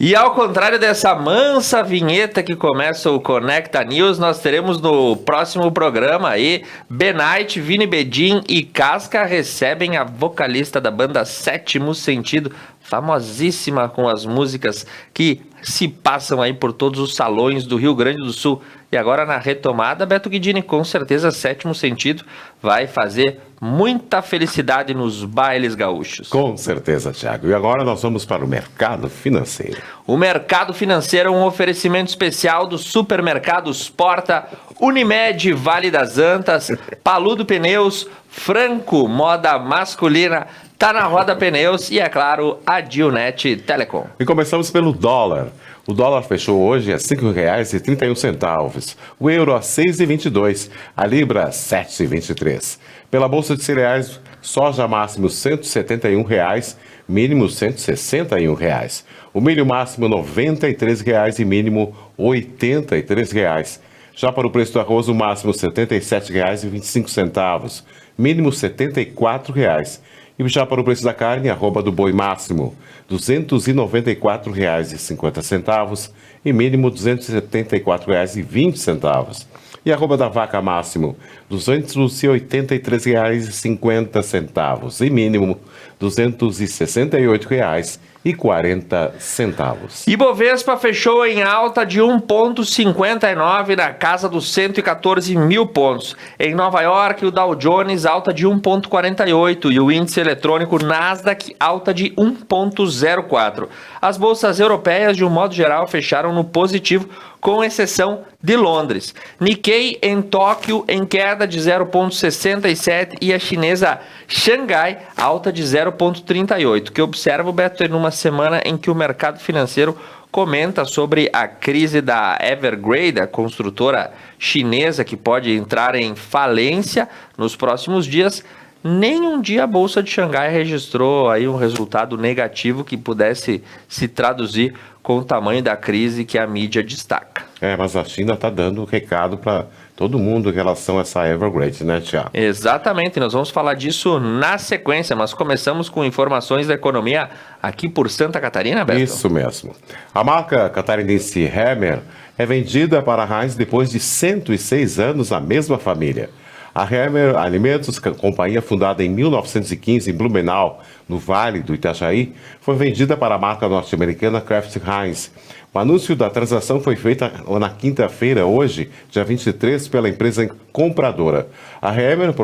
E ao contrário dessa mansa vinheta que começa o Conecta News, nós teremos no próximo programa aí Benite, Vini Bedin e Casca recebem a vocalista da banda Sétimo Sentido, famosíssima com as músicas que se passam aí por todos os salões do Rio Grande do Sul. E agora na retomada, Beto Guidini, com certeza Sétimo Sentido vai fazer muita felicidade nos bailes gaúchos. Com certeza, Thiago. E agora nós vamos para o mercado financeiro. O mercado financeiro é um oferecimento especial dos supermercados Porta, Unimed, Vale das Antas, Paludo Pneus, Franco Moda Masculina, Tá Na Roda Pneus e, é claro, Adilnet Telecom. E começamos pelo dólar. O dólar fechou hoje a R$ 5,31. O euro a R$ 6,22. A libra a R$ 7,23. Pela Bolsa de Cereais, soja máximo R$ 171, mínimo R$ 161. O milho máximo R$ 93 e mínimo R$ 83. Já para o preço do arroz, o máximo R$ 77,25, mínimo R$ 74,00. E já para o preço da carne, arroba do boi máximo R$ 294,50 e mínimo R$ 274,20. E arroba da vaca máximo R$ 283,50 e mínimo R$ 268,40. Ibovespa fechou em alta de 1,59 na casa dos 114 mil pontos. Em Nova York, o Dow Jones alta de 1,48 e o índice eletrônico Nasdaq alta de 1,04. As bolsas europeias, de um modo geral, fecharam no positivo, com exceção de Londres. Nikkei em Tóquio em queda de 0,67 e a chinesa Xangai alta de 0,38. Que observo, Beto, numa semana em que o mercado financeiro comenta sobre a crise da Evergrande, a construtora chinesa que pode entrar em falência nos próximos dias. Nem um dia a Bolsa de Xangai registrou aí um resultado negativo que pudesse se traduzir com o tamanho da crise que a mídia destaca. Mas a China está dando recado para todo mundo em relação a essa Evergrande, né, Tiago? Exatamente, nós vamos falar disso na sequência, mas começamos com informações da economia aqui por Santa Catarina, Beto? Isso mesmo. A marca catarinense Hammer é vendida para a Heinz depois de 106 anos na mesma família. A Hammer Alimentos, companhia fundada em 1915 em Blumenau, no Vale do Itajaí, foi vendida para a marca norte-americana Kraft Heinz. O anúncio da transação foi feito na quinta-feira, hoje, dia 23, pela empresa compradora. A Hammer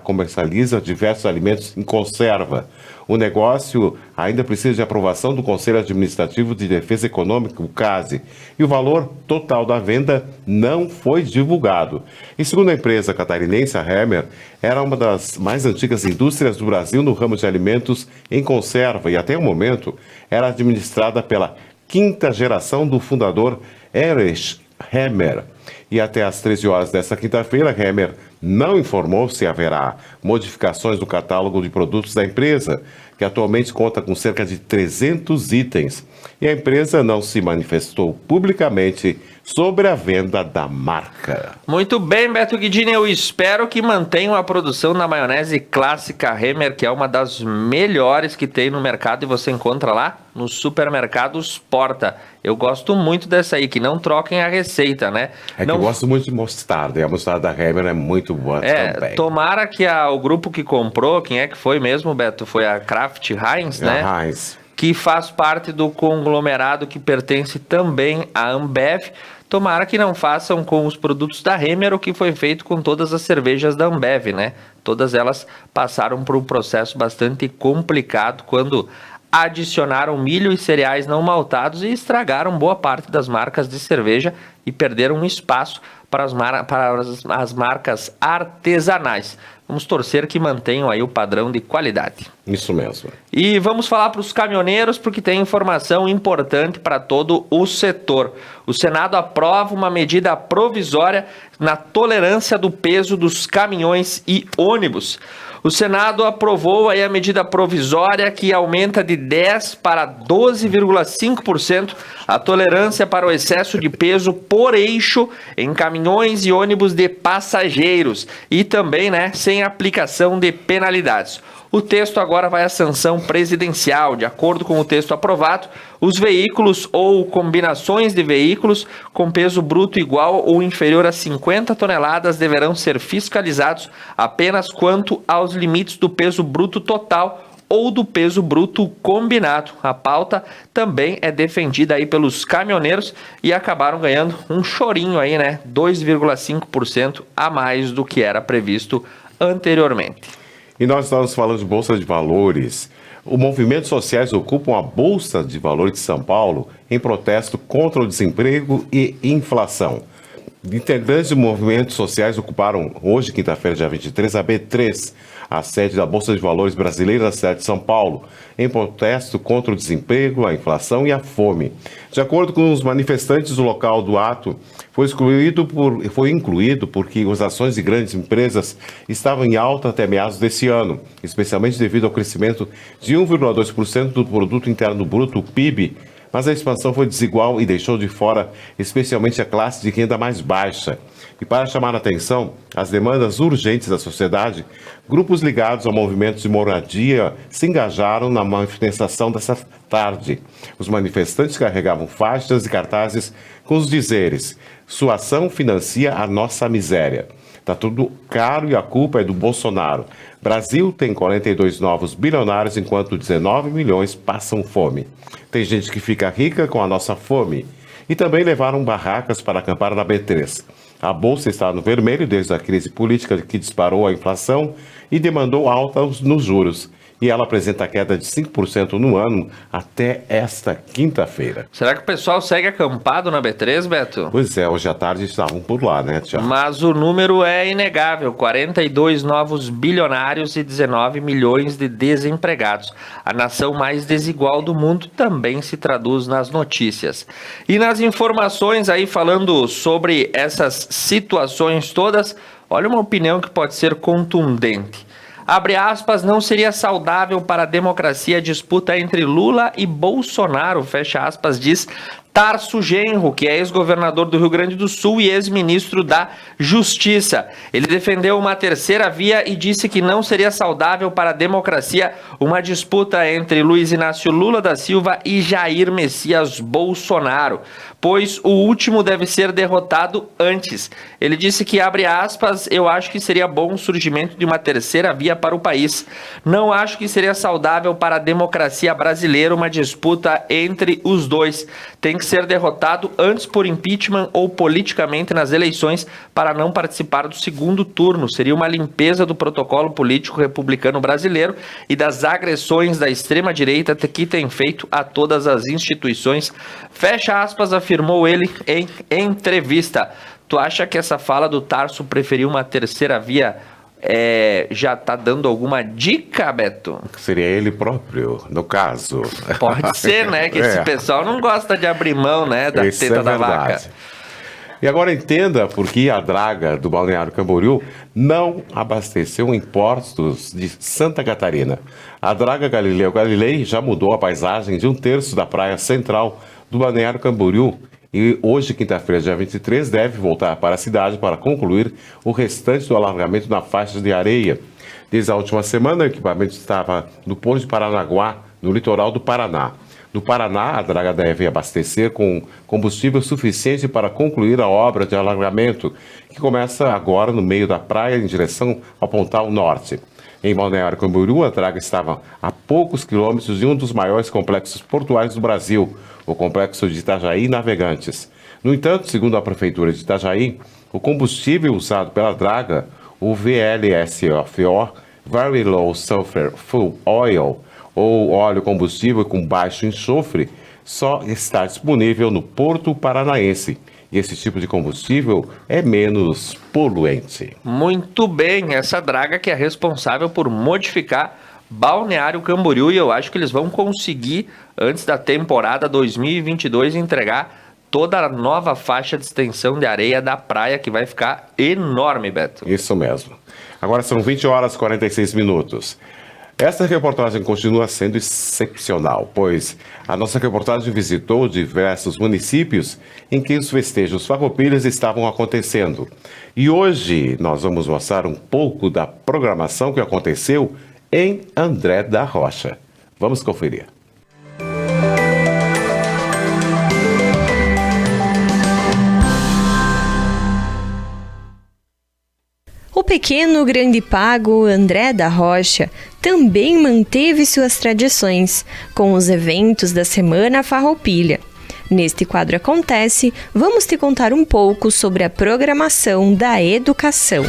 comercializa diversos alimentos em conserva. O negócio ainda precisa de aprovação do Conselho Administrativo de Defesa Econômica, o CASE, e o valor total da venda não foi divulgado. E segundo a empresa catarinense, a Hammer era uma das mais antigas indústrias do Brasil no ramo de alimentos em conserva e até o momento era administrada pela quinta geração do fundador Erich Hammer. E até às 13 horas desta quinta-feira, a Hammer não informou se haverá modificações no catálogo de produtos da empresa, que atualmente conta com cerca de 300 itens. E a empresa não se manifestou publicamente sobre a venda da marca. Muito bem, Beto Guidini, eu espero que mantenham a produção da maionese clássica Hammer, que é uma das melhores que tem no mercado e você encontra lá nos supermercados Porta. Eu gosto muito dessa aí, que não troquem a receita, né? Que eu gosto muito de mostarda, e a mostarda da Hammer é muito boa também. Tomara que o grupo que comprou, quem é que foi mesmo, Beto? Foi a Kraft Heinz, né? A Heinz. Que faz parte do conglomerado que pertence também à Ambev. Tomara que não façam com os produtos da Hammer o que foi feito com todas as cervejas da Ambev, né? Todas elas passaram por um processo bastante complicado quando adicionaram milho e cereais não maltados e estragaram boa parte das marcas de cerveja e perderam espaço para as marcas artesanais. Vamos torcer que mantenham aí o padrão de qualidade. Isso mesmo. E vamos falar para os caminhoneiros, porque tem informação importante para todo o setor. O Senado aprova uma medida provisória na tolerância do peso dos caminhões e ônibus. O Senado aprovou aí a medida provisória que aumenta de 10% para 12,5% a tolerância para o excesso de peso por eixo em caminhões e ônibus de passageiros e também, sem aplicação de penalidades. O texto agora vai à sanção presidencial. De acordo com o texto aprovado, os veículos ou combinações de veículos com peso bruto igual ou inferior a 50 toneladas deverão ser fiscalizados apenas quanto aos limites do peso bruto total ou do peso bruto combinado. A pauta também é defendida aí pelos caminhoneiros e acabaram ganhando um chorinho aí, 2,5% a mais do que era previsto anteriormente. E nós estamos falando de Bolsa de Valores. Os movimentos sociais ocupam a Bolsa de Valores de São Paulo em protesto contra o desemprego e inflação. Integrantes de movimentos sociais ocuparam hoje, quinta-feira, dia 23, a B3, a sede da Bolsa de Valores brasileira da cidade de São Paulo, em protesto contra o desemprego, a inflação e a fome. De acordo com os manifestantes, o local do ato foi incluído porque as ações de grandes empresas estavam em alta até meados desse ano, especialmente devido ao crescimento de 1,2% do Produto Interno Bruto, o PIB, Mas a expansão foi desigual e deixou de fora especialmente a classe de renda mais baixa. E para chamar a atenção às demandas urgentes da sociedade, grupos ligados a movimentos de moradia se engajaram na manifestação dessa tarde. Os manifestantes carregavam faixas e cartazes com os dizeres: sua ação financia a nossa miséria. Tá tudo caro e a culpa é do Bolsonaro. Brasil tem 42 novos bilionários enquanto 19 milhões passam fome. Tem gente que fica rica com a nossa fome. E também levaram barracas para acampar na B3. A bolsa está no vermelho desde a crise política que disparou a inflação e demandou alta nos juros. E ela apresenta queda de 5% no ano até esta quinta-feira. Será que o pessoal segue acampado na B3, Beto? Pois é, hoje à tarde estavam por lá, né, Tiago? Mas o número é inegável, 42 novos bilionários e 19 milhões de desempregados. A nação mais desigual do mundo também se traduz nas notícias. E nas informações aí, falando sobre essas situações todas, olha uma opinião que pode ser contundente. Abre aspas, não seria saudável para a democracia a disputa entre Lula e Bolsonaro, fecha aspas, diz Tarso Genro, que é ex-governador do Rio Grande do Sul e ex-ministro da Justiça. Ele defendeu uma terceira via e disse que não seria saudável para a democracia uma disputa entre Luiz Inácio Lula da Silva e Jair Messias Bolsonaro, pois o último deve ser derrotado antes. Ele disse que, abre aspas, eu acho que seria bom o surgimento de uma terceira via para o país. Não acho que seria saudável para a democracia brasileira uma disputa entre os dois. Tem que ser derrotado antes por impeachment ou politicamente nas eleições para não participar do segundo turno. Seria uma limpeza do protocolo político republicano brasileiro e das agressões da extrema-direita que tem feito a todas as instituições. Fecha aspas, afirmou ele em entrevista. Tu acha que essa fala do Tarso preferir uma terceira via já tá dando alguma dica, Beto? Seria ele próprio, no caso. Pode ser, né? Que esse pessoal não gosta de abrir mão, né? Da teta da vaca. E agora entenda por que a draga do Balneário Camboriú não abasteceu em portos de Santa Catarina. A draga Galileu Galilei já mudou a paisagem de 1/3 da praia central do Balneário Camboriú. E hoje, quinta-feira, dia 23, deve voltar para a cidade para concluir o restante do alargamento na faixa de areia. Desde a última semana, o equipamento estava no Porto de Paranaguá, no litoral do Paraná. No Paraná, a draga deve abastecer com combustível suficiente para concluir a obra de alargamento, que começa agora no meio da praia em direção ao Pontal Norte. Em Balneário Camboriú, a draga estava a poucos quilômetros de um dos maiores complexos portuários do Brasil, o complexo de Itajaí Navegantes. No entanto, segundo a Prefeitura de Itajaí, o combustível usado pela draga, o VLSFO, Very Low Sulfur Fuel Oil, ou óleo combustível com baixo enxofre, só está disponível no Porto Paranaense. E esse tipo de combustível é menos poluente. Muito bem, essa draga que é responsável por modificar Balneário Camboriú, e eu acho que eles vão conseguir, antes da temporada 2022, entregar toda a nova faixa de extensão de areia da praia, que vai ficar enorme, Beto. Isso mesmo. Agora são 20 horas e 46 minutos. Essa reportagem continua sendo excepcional, pois a nossa reportagem visitou diversos municípios em que os festejos farroupilhas estavam acontecendo. E hoje nós vamos mostrar um pouco da programação que aconteceu em André da Rocha. Vamos conferir. O pequeno grande pago André da Rocha também manteve suas tradições com os eventos da Semana Farroupilha. Neste quadro Acontece, vamos te contar um pouco sobre a programação da educação.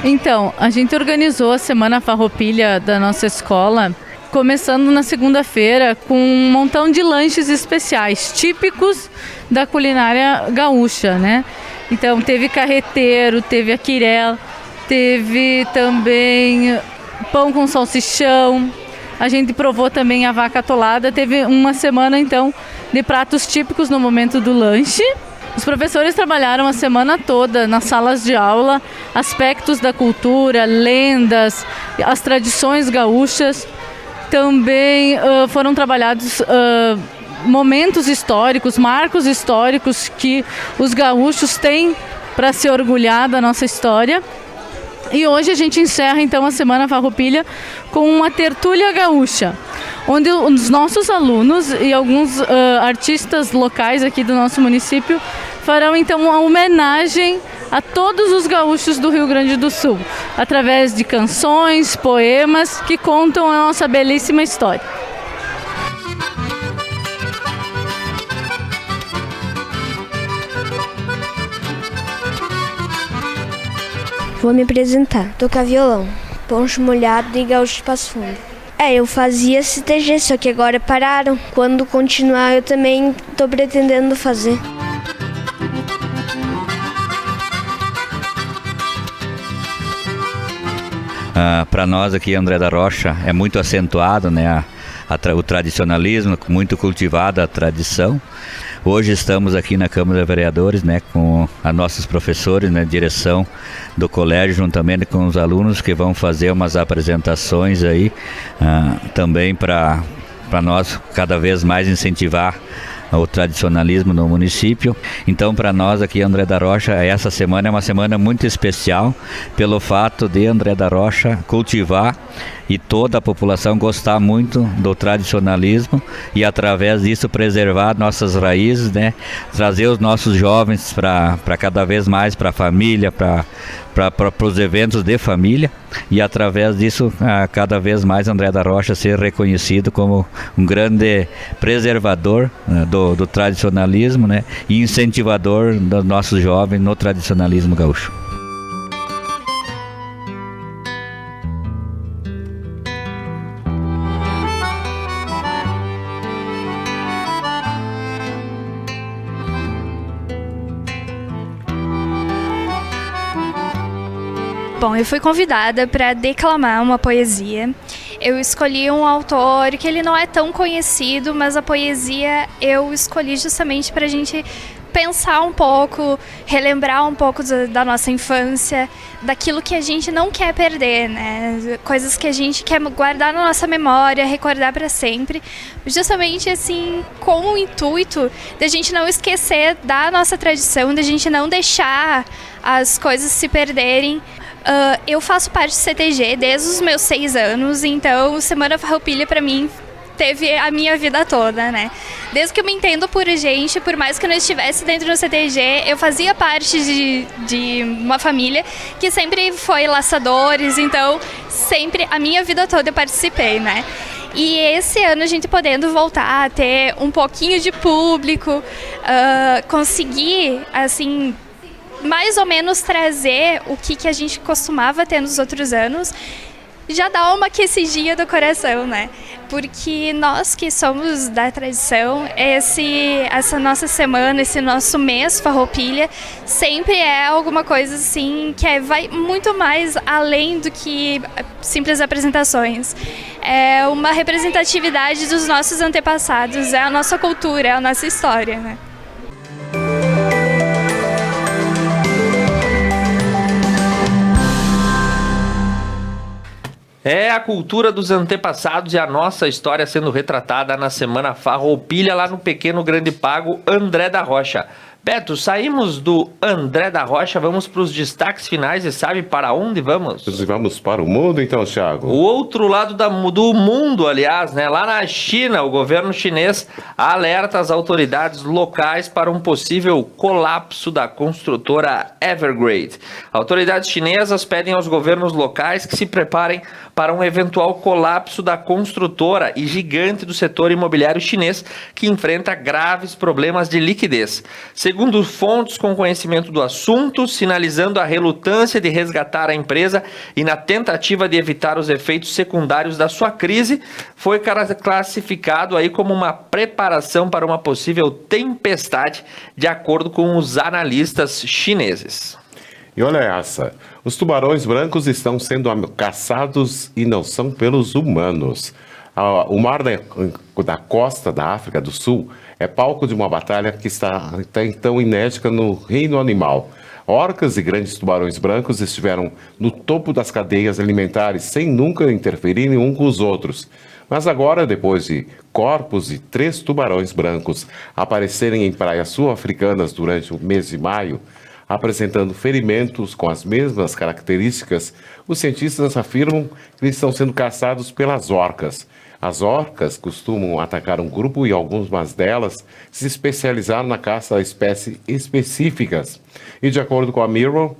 Então, a gente organizou a Semana Farroupilha da nossa escola, começando na segunda-feira com um montão de lanches especiais, típicos da culinária gaúcha, né? Então, teve carreteiro, teve aquirel, teve também pão com salsichão, a gente provou também a vaca atolada, teve uma semana, então, de pratos típicos no momento do lanche. Os professores trabalharam a semana toda nas salas de aula, aspectos da cultura, lendas, as tradições gaúchas, Também foram trabalhados momentos históricos, marcos históricos que os gaúchos têm para se orgulhar da nossa história. E hoje a gente encerra então a Semana Farroupilha com uma tertúlia gaúcha, onde os nossos alunos e alguns artistas locais aqui do nosso município farão então uma homenagem a todos os gaúchos do Rio Grande do Sul, através de canções, poemas que contam a nossa belíssima história. Vou me apresentar. Tocar violão, poncho molhado e gaúcho de Passo Fundo. Eu fazia CTG, só que agora pararam. Quando continuar, eu também estou pretendendo fazer. Para nós aqui, André da Rocha, é muito acentuado, né, o tradicionalismo, muito cultivada a tradição. Hoje estamos aqui na Câmara de Vereadores, né, com os nossos professores, né, direção do colégio, juntamente com os alunos que vão fazer umas apresentações aí, também para nós cada vez mais incentivar o tradicionalismo no município. Então, para nós aqui, André da Rocha, essa semana é uma semana muito especial pelo fato de André da Rocha cultivar e toda a população gostar muito do tradicionalismo e, através disso, preservar nossas raízes, né? Trazer os nossos jovens para cada vez mais para a família, para os eventos de família, e através disso cada vez mais André da Rocha ser reconhecido como um grande preservador do tradicionalismo, né, e incentivador dos nossos jovens no tradicionalismo gaúcho. Bom, eu fui convidada para declamar uma poesia. Eu escolhi um autor que ele não é tão conhecido, mas a poesia eu escolhi justamente para a gente pensar um pouco, relembrar um pouco da nossa infância, daquilo que a gente não quer perder, né? Coisas que a gente quer guardar na nossa memória, recordar para sempre, justamente assim com o intuito da gente não esquecer da nossa tradição, da gente não deixar as coisas se perderem. Eu faço parte do CTG desde os meus 6 anos, então Semana Farroupilha para mim teve a minha vida toda, né? Desde que eu me entendo por gente, por mais que eu não estivesse dentro do CTG, eu fazia parte de uma família que sempre foi laçadores, então sempre, a minha vida toda eu participei, né? E esse ano a gente podendo voltar a ter um pouquinho de público, conseguir, assim, mais ou menos trazer o que a gente costumava ter nos outros anos, já dá uma aquecidinha do coração, né? Porque nós que somos da tradição, essa nossa semana, esse nosso mês Farroupilha, sempre é alguma coisa assim que vai muito mais além do que simples apresentações. É uma representatividade dos nossos antepassados, é a nossa cultura, é a nossa história, né? É a cultura dos antepassados e a nossa história sendo retratada na Semana Farroupilha, lá no pequeno grande pago André da Rocha. Beto, saímos do André da Rocha, vamos para os destaques finais e sabe para onde vamos? Vamos para o mundo então, Thiago. O outro lado do mundo, aliás, né? Lá na China, o governo chinês alerta as autoridades locais para um possível colapso da construtora Evergrande. Autoridades chinesas pedem aos governos locais que se preparem para um eventual colapso da construtora e gigante do setor imobiliário chinês, que enfrenta graves problemas de liquidez. Segundo fontes com conhecimento do assunto, sinalizando a relutância de resgatar a empresa e na tentativa de evitar os efeitos secundários da sua crise, foi classificado aí como uma preparação para uma possível tempestade, de acordo com os analistas chineses. E olha essa, os tubarões brancos estão sendo caçados e não são pelos humanos. O mar da costa da África do Sul é palco de uma batalha que está até então inédita no reino animal. Orcas e grandes tubarões brancos estiveram no topo das cadeias alimentares sem nunca interferirem uns com os outros. Mas agora, depois de corpos de 3 tubarões brancos aparecerem em praias sul-africanas durante o mês de maio, apresentando ferimentos com as mesmas características, os cientistas afirmam que eles estão sendo caçados pelas orcas. As orcas costumam atacar um grupo e algumas delas se especializaram na caça a espécies específicas. E de acordo com a Mirror,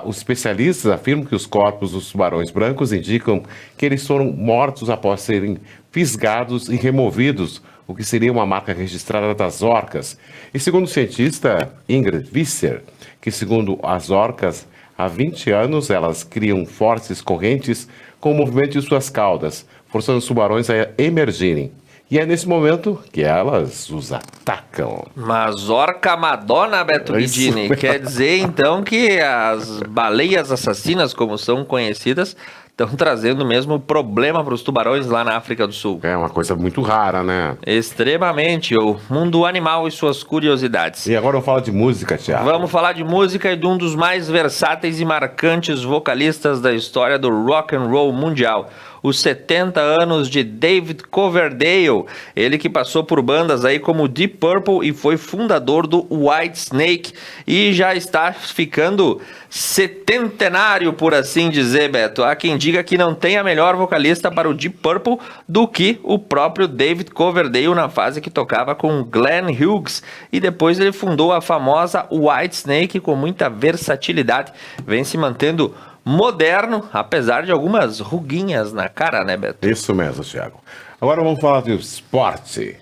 os especialistas afirmam que os corpos dos tubarões brancos indicam que eles foram mortos após serem fisgados e removidos, o que seria uma marca registrada das orcas. E segundo o cientista Ingrid Visser, que segundo as orcas, há 20 anos elas criam fortes correntes com o movimento de suas caudas, forçando os tubarões a emergirem. E é nesse momento que elas os atacam. Mas orca Madonna, Beto Guidini, quer dizer então que as baleias assassinas, como são conhecidas, estão trazendo mesmo problema para os tubarões lá na África do Sul. É uma coisa muito rara, né? Extremamente, o mundo animal e suas curiosidades. E agora eu falo de música, Thiago. Vamos falar de música e de um dos mais versáteis e marcantes vocalistas da história do rock and roll mundial. Os 70 anos de David Coverdale, ele que passou por bandas aí como Deep Purple e foi fundador do Whitesnake e já está ficando setentenário, por assim dizer, Beto. Há quem diga que não tem a melhor vocalista para o Deep Purple do que o próprio David Coverdale na fase que tocava com Glenn Hughes e depois ele fundou a famosa Whitesnake com muita versatilidade, vem se mantendo moderno, apesar de algumas ruguinhas na cara, né, Beto? Isso mesmo, Thiago. Agora vamos falar de esporte.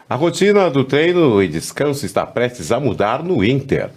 A rotina do treino e descanso está prestes a mudar no Inter.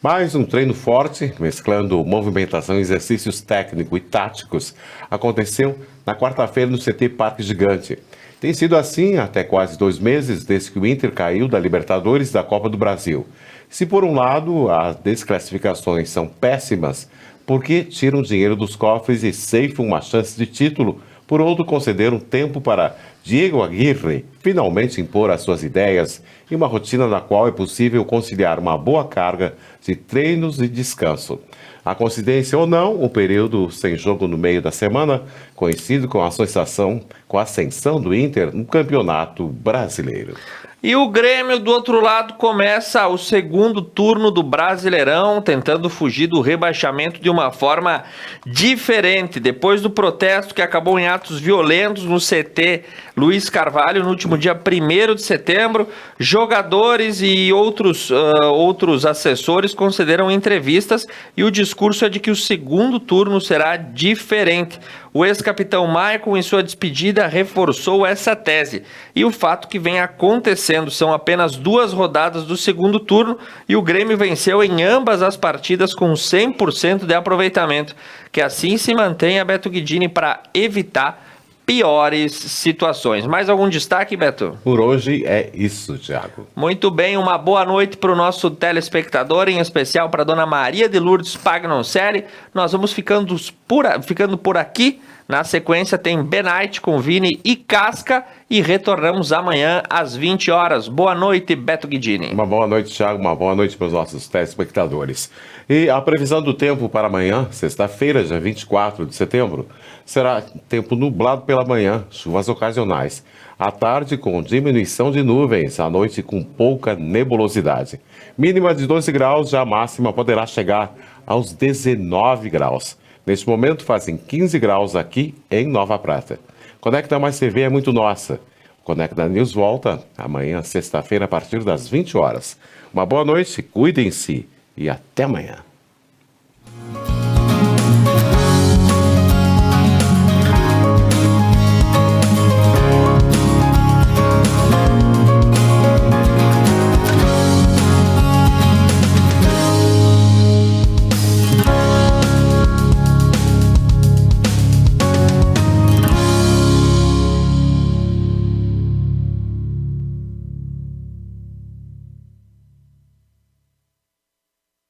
Mais um treino forte, mesclando movimentação, exercícios técnicos e táticos, aconteceu na quarta-feira no CT Parque Gigante. Tem sido assim até quase 2 meses desde que o Inter caiu da Libertadores e da Copa do Brasil. Se por um lado as desclassificações são péssimas, porque tiram dinheiro dos cofres e ceifam uma chance de título, por outro, concederam tempo para Diego Aguirre finalmente impor as suas ideias e uma rotina na qual é possível conciliar uma boa carga de treinos e descanso. A coincidência ou não, o período sem jogo no meio da semana, coincide com a ascensão do Inter no Campeonato Brasileiro. E o Grêmio, do outro lado, começa o segundo turno do Brasileirão, tentando fugir do rebaixamento de uma forma diferente. Depois do protesto que acabou em atos violentos no CT Luiz Carvalho, no último dia 1º de setembro, jogadores e outros assessores concederam entrevistas e o discurso é de que o segundo turno será diferente. O ex-capitão Maicon, em sua despedida, reforçou essa tese. E o fato que vem acontecendo são apenas 2 rodadas do segundo turno e o Grêmio venceu em ambas as partidas com 100% de aproveitamento. Que assim se mantenha, Beto Guidini, para evitar piores situações. Mais algum destaque, Beto? Por hoje é isso, Thiago. Muito bem, uma boa noite para o nosso telespectador, em especial para a dona Maria de Lourdes Pagnoncelli. Nós vamos ficando por aqui. Na sequência tem Benite com Vini e Casca e retornamos amanhã às 20 horas. Boa noite, Beto Guidini. Uma boa noite, Thiago. Uma boa noite para os nossos telespectadores. E a previsão do tempo para amanhã, sexta-feira, dia 24 de setembro, será tempo nublado pela manhã, chuvas ocasionais. À tarde, com diminuição de nuvens, à noite com pouca nebulosidade. Mínima de 12 graus, já a máxima poderá chegar aos 19 graus. Neste momento fazem 15 graus aqui em Nova Prata. Conecta Mais TV é muito nossa. Conecta News volta amanhã, sexta-feira, a partir das 20 horas. Uma boa noite, cuidem-se e até amanhã.